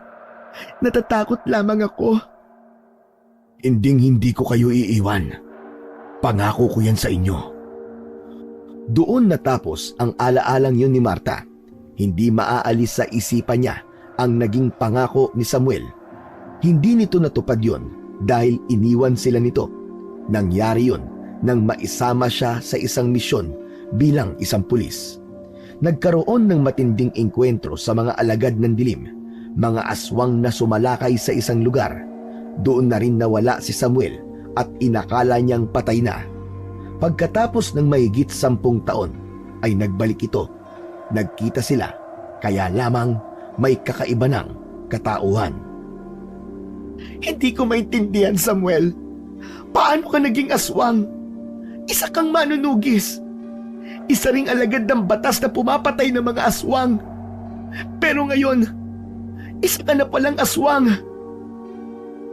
natatakot lamang ako. Hindi ko kayo iiwan. Pangako ko yan sa inyo. Doon natapos ang alaalang yun ni Marta. Hindi maaalis sa isipan niya ang naging pangako ni Samuel. Hindi nito natupad yun dahil iniwan sila nito. Nangyari yun nang maisama siya sa isang misyon bilang isang pulis. Nagkaroon ng matinding engkwentro sa mga alagad ng dilim, mga aswang na sumalakay sa isang lugar. Doon na rin nawala si Samuel at inakala niyang patay na. Pagkatapos ng mahigit 10 taon ay nagbalik ito. Nagkita sila, kaya lamang may kakaiba ng katauhan. Hindi ko maintindihan, Samuel. Paano ka naging aswang? Isa kang manunugis. Isa ring alagad ng batas na pumapatay ng mga aswang. Pero ngayon, isa ka na palang aswang.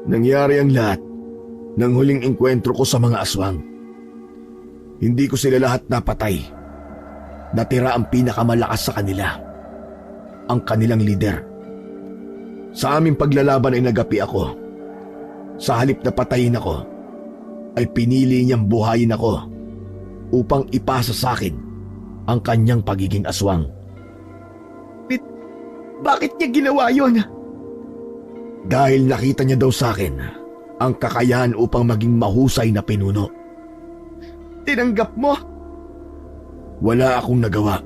Nangyari ang lahat ng huling engkwentro ko sa mga aswang. Hindi ko sila lahat napatay. Natira ang pinakamalakas sa kanila, ang kanilang lider. Sa aming paglalaban ay nagapi ako. Sa halip na patayin ako, ay pinili niyang buhayin ako upang ipasa sa akin ang kanyang pagiging aswang. Bakit niya ginawa yon? Dahil nakita niya daw sa akin ang kakayahan upang maging mahusay na pinuno. Tinanggap mo? Wala akong nagawa.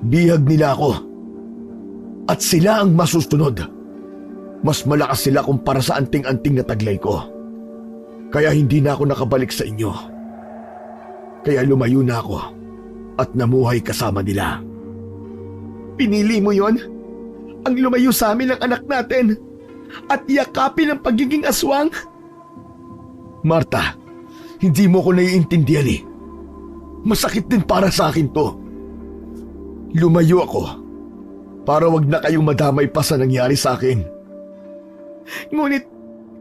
Bihag nila ako. At sila ang masusunod. Mas malakas sila kumpara sa anting-anting na taglay ko. Kaya hindi na ako nakabalik sa inyo. Kaya lumayo na ako at namuhay kasama nila. Pinili mo yon? Ang lumayo sa amin ng anak natin at yakapin ang pagiging aswang? Marta, hindi mo ko naiintindihan eh. Masakit din para sa akin to. Lumayo ako para wag na kayong madamay pa sa nangyari sa akin. Ngunit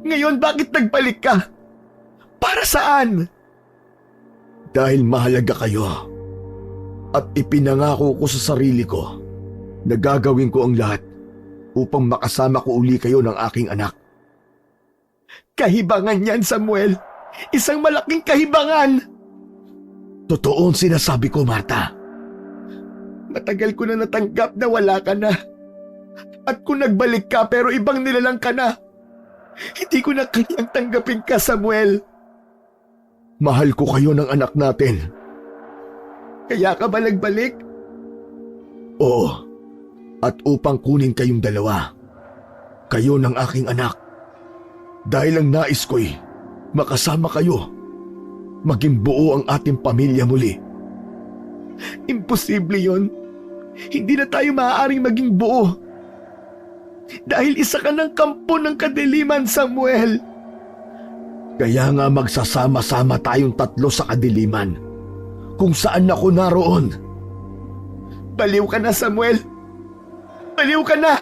ngayon bakit nagbalik ka? Para saan? Dahil mahalaga kayo at ipinangako ko sa sarili ko na gagawin ko ang lahat upang makasama ko uli kayo ng aking anak. Kahibangan yan, Samuel. Isang malaking kahibangan. Totoo ang sinasabi ko, Marta. Matagal ko na natanggap na wala ka na. At kung nagbalik ka pero ibang nilalang ka na, hindi ko na kayang tanggapin ka, Samuel. Mahal ko kayo ng anak natin. Kaya ka ba nagbalik? Oo. At upang kunin kayong dalawa. Kayo ng aking anak. Dahil ang nais ko'y makasama kayo. Maging buo ang ating pamilya muli. Imposible yon. Hindi na tayo maaaring maging buo. Dahil isa ka ng kampo ng kadiliman, Samuel. Kaya nga magsasama-sama tayong tatlo sa kadiliman. Kung saan ako naroon. Baliw ka na, Samuel. Baliw ka na.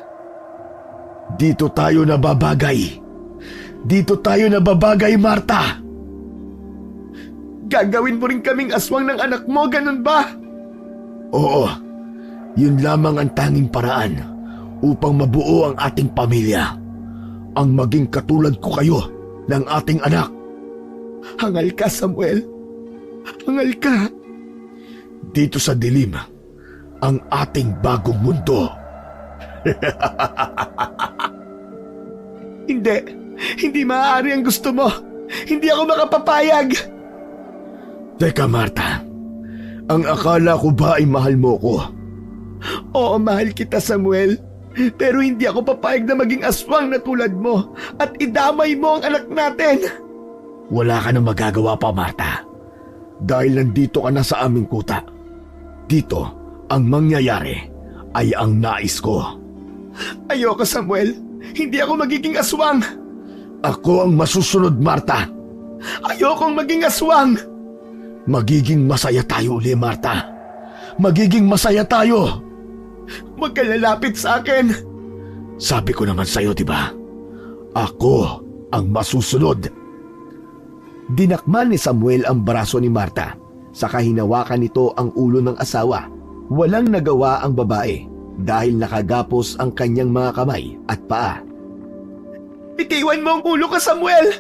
Dito tayo nababagay. Dito tayo nababagay, Marta. Gagawin mo rin kaming aswang ng anak mo, ganun ba? Oo. Yun lamang ang tanging paraan upang mabuo ang ating pamilya. Ang maging katulad ko kayo ng ating anak. Hangal ka, Samuel. Hangal ka. Dito sa dilim, ang ating bagong mundo. Hindi. Hindi maaari ang gusto mo. Hindi ako makapapayag. Teka, Marta. Ang akala ko ba ay mahal mo ko? Oo, mahal kita, Samuel. Pero hindi ako papayag na maging aswang na tulad mo at idamay mo ang anak natin. Wala ka nang magagawa pa, Marta. Dahil nandito ka na sa aming kuta. Dito, ang mangyayari ay ang nais ko. Ayoko, Samuel. Hindi ako magiging aswang. Ako ang masusunod, Marta. Ayokong maging aswang. Magiging masaya tayo uli, Marta. Magiging masaya tayo. Huwag ka lalapit sa akin. Sabi ko naman sa'yo, diba? Ako ang masusunod. Dinakman ni Samuel ang braso ni Marta. Saka hinawakan nito ang ulo ng asawa. Walang nagawa ang babae dahil nakagapos ang kanyang mga kamay at paa. Bitiwan mo ang ulo ko, Samuel!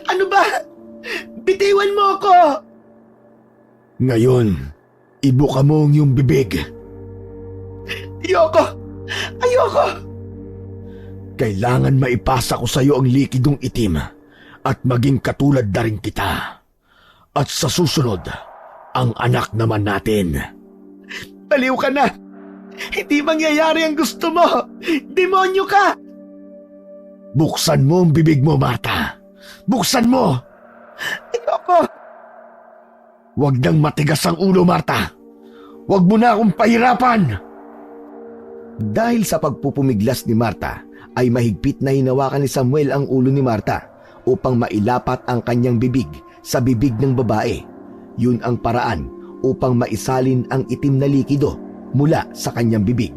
Ano ba? Bitiwan mo ako! Ngayon, ibuka mo ang iyong bibig. Ayoko! Ayoko! Kailangan maipasa ko sa iyo ang likidong itim at maging katulad na rin kita. At sa susunod, ang anak naman natin. Baliw ka na! Hindi mangyayari ang gusto mo! Demonyo ka! Buksan mo ang bibig mo, Marta. Buksan mo! Ayoko! Huwag nang matigas ang ulo, Marta. Huwag mo na akong pahirapan. Dahil sa pagpupumiglas ni Marta, ay mahigpit na hinawakan ni Samuel ang ulo ni Marta upang mailapat ang kanyang bibig sa bibig ng babae. Yun ang paraan upang maisalin ang itim na likido mula sa kanyang bibig.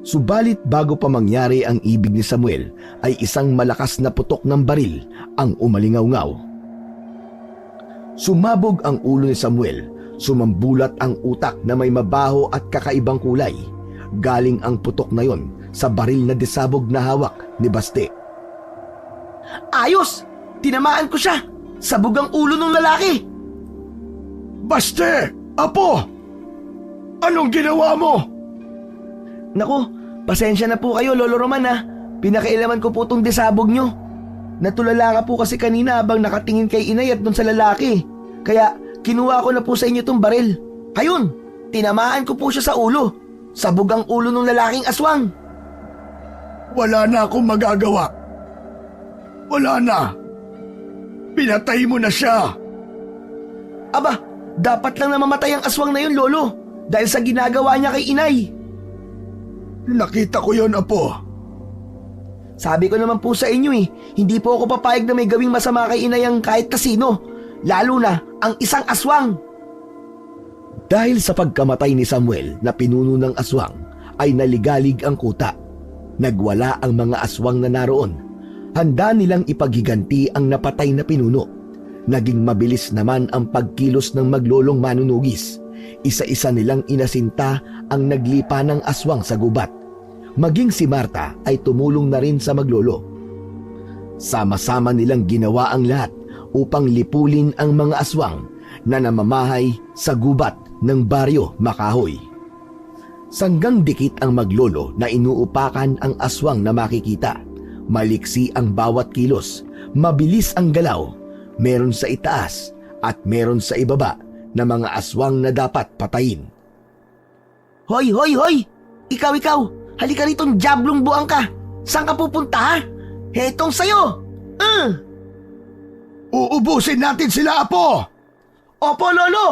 Subalit bago pa mangyari ang ibig ni Samuel, ay isang malakas na putok ng baril ang umalingaw-ngaw. Sumabog ang ulo ni Samuel, sumambulat ang utak na may mabaho at kakaibang kulay. Galing ang putok na yon sa baril na disabog na hawak ni Baste. Ayos! Tinamaan ko siya! Sabog ang ulo ng lalaki! Baste! Apo! Anong ginawa mo? Naku, Pasensya na po kayo, Lolo Roman ha. Pinakailaman ko po tong desabog nyo. Natulala ka po kasi kanina habang nakatingin kay inay at dun sa lalaki. Kaya kinuha ko na po sa inyo tong baril. Ayun, tinamaan ko po siya sa ulo. Sabog ang ulo ng lalaking aswang. Wala na akong magagawa. Wala na. Pinatay mo na siya. Aba, dapat lang na mamatay ang aswang na yun, Lolo. Dahil sa ginagawa niya kay inay. Nakita ko yon, Apo. Sabi ko naman po sa inyo hindi po ako papayag na may gawing masama kay inay ang kahit kasino. Lalo na ang isang aswang. Dahil sa pagkamatay ni Samuel na pinuno ng aswang, ay naligalig ang kuta. Nagwala ang mga aswang na naroon. Handa nilang ipaghiganti ang napatay na pinuno. Naging mabilis naman ang pagkilos ng maglolong manunugis. Isa-isa nilang inasinta ang naglipa ng aswang sa gubat. Maging si Marta ay tumulong na rin sa maglolo. Sama-sama nilang ginawa ang lahat upang lipulin ang mga aswang na namamahay sa gubat ng baryo Makahoy. Sanggang dikit ang maglolo na inuupakan ang aswang na makikita. Maliksi ang bawat kilos, mabilis ang galaw, meron sa itaas at meron sa ibaba na mga aswang na dapat patayin. Hoy, hoy, hoy! Ikaw! Halika ritong diablong buang ka! Saan ka pupunta ha? Hetong sayo! Uubusin natin sila, Apo! Opo, Lolo!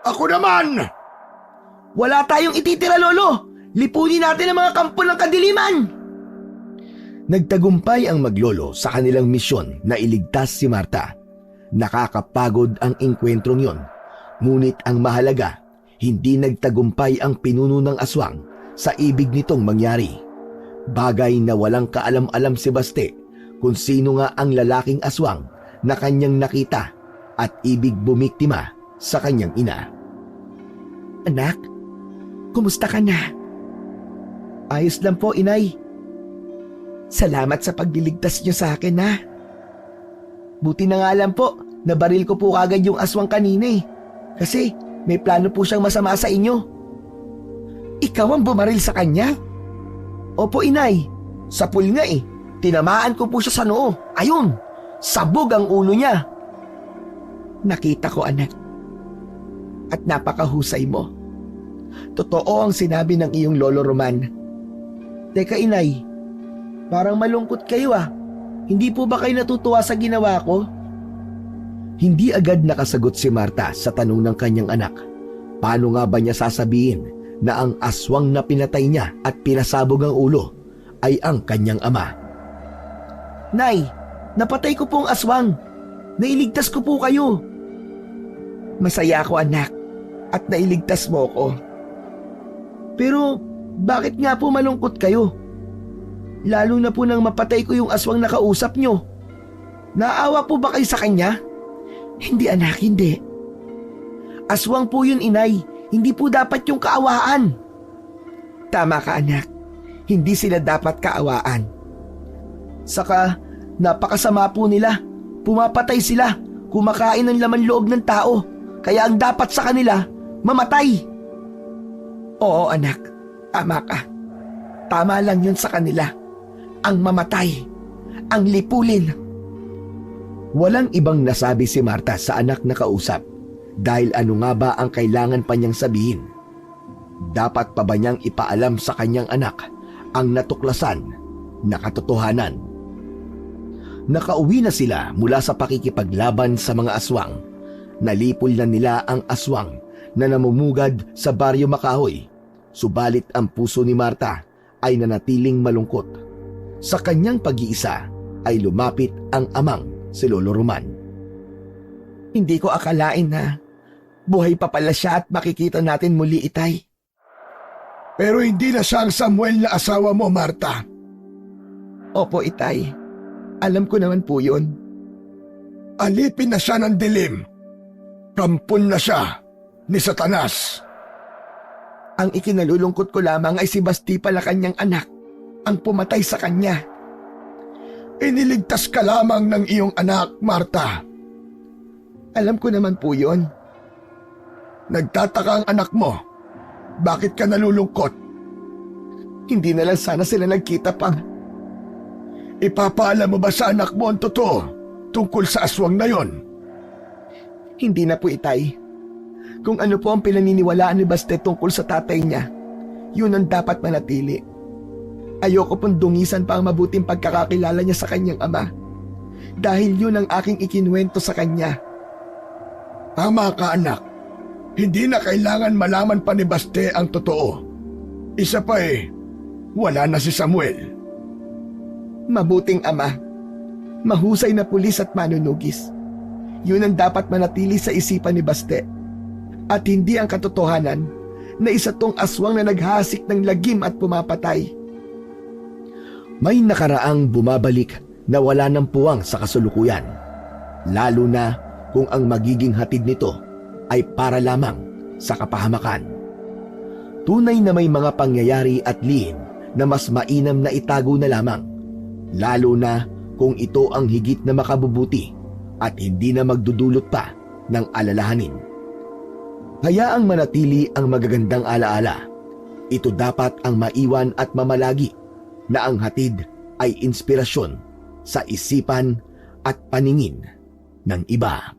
Ako naman! Wala tayong ititira, Lolo! Lipunin natin ang mga kampo ng kadiliman! Nagtagumpay ang maglolo sa kanilang misyon na iligtas si Marta. Nakakapagod ang engkwentrong yon. Ngunit ang mahalaga, hindi nagtagumpay ang pinuno ng aswang sa ibig nitong mangyari. Bagay na walang kaalam-alam si Baste kung sino nga ang lalaking aswang na kanyang nakita at ibig bumiktima sa kanyang ina. Anak, kumusta ka na? Ayos lang po, inay. Salamat sa pagliligtas niyo sa akin, ha? Buti na nga lang po, nabaril ko po kagad yung aswang kanina Kasi may plano po siyang masama sa inyo. Ikaw ang bumaril sa kanya? Opo, inay. Sa pool nga Tinamaan ko po siya sa noo. Ayun, sabog ang ulo niya. Nakita ko, anak. At napakahusay mo. Totoo ang sinabi ng iyong Lolo Roman. Teka, inay. Parang malungkot kayo Hindi po ba kayo natutuwa sa ginawa ko? Hindi agad nakasagot si Marta sa tanong ng kanyang anak. Paano nga ba niya sasabihin na ang aswang na pinatay niya at pinasabog ang ulo ay ang kanyang ama? Nay, napatay ko po ang aswang. Nailigtas ko po kayo. Masaya ako, anak, at nailigtas mo ko. Pero bakit nga po malungkot kayo? Lalo na po nang mapatay ko yung aswang na kausap nyo. Naawa po ba kayo sa kanya? Hindi, anak, hindi. Aswang po yun, inay. Hindi po dapat yung kaawaan. Tama ka, anak. Hindi sila dapat kaawaan. Saka, napakasama po nila. Pumapatay sila. Kumakain ng laman loob ng tao. Kaya ang dapat sa kanila, mamatay. Oo, anak. Tama ka. Tama lang yun sa kanila. Ang mamatay. Ang lipulin. Walang ibang nasabi si Marta sa anak na kausap dahil ano nga ba ang kailangan pa niyang sabihin? Dapat pa ba niyang ipaalam sa kanyang anak ang natuklasan na katotohanan? Nakauwi na sila mula sa pakikipaglaban sa mga aswang. Nalipol na nila ang aswang na namumugad sa baryo Makahoy. Subalit ang puso ni Marta ay nanatiling malungkot. Sa kanyang pag-iisa ay lumapit ang amang si Lolo Roman. Hindi ko akalain na buhay pa pala siya at makikita natin muli, itay. Pero hindi na siya ang Samuel na asawa mo, Marta. Opo, itay. Alam ko naman po yun. Alipin na siya ng dilim. Kampon na siya ni Satanas. Ang ikinalulungkot ko lamang ay si Basti pala kanyang anak ang pumatay sa kanya. Iniligtas ka lamang ng iyong anak, Marta. Alam ko naman po yun. Nagtataka ang anak mo. Bakit ka nalulungkot? Hindi na lang sana sila nagkita pa. Ipapaalam mo ba sa anak mo ang totoo tungkol sa aswang na yon? Hindi na po, Itay. Kung ano po ang pinaniniwalaan ni Baste tungkol sa tatay niya, yun ang dapat manatili. Ayoko pong dungisan pa ang mabuting pagkakakilala niya sa kanyang ama. Dahil yun ang aking ikinuwento sa kanya. Tama ka, anak. Hindi na kailangan malaman pa ni Baste ang totoo. Isa pa wala na si Samuel. Mabuting ama. Mahusay na pulis at manunugis. Yun ang dapat manatili sa isipan ni Baste. At hindi ang katotohanan na isa tong aswang na naghasik ng lagim at pumapatay. May nakaraang bumabalik na wala ng puwang sa kasulukuyan, lalo na kung ang magiging hatid nito ay para lamang sa kapahamakan. Tunay na may mga pangyayari at lihim na mas mainam na itago na lamang, lalo na kung ito ang higit na makabubuti at hindi na magdudulot pa ng alalahanin. Hayaang manatili ang magagandang alaala. Ito dapat ang maiwan at mamalagi na ang hatid ay inspirasyon sa isipan at paningin ng iba.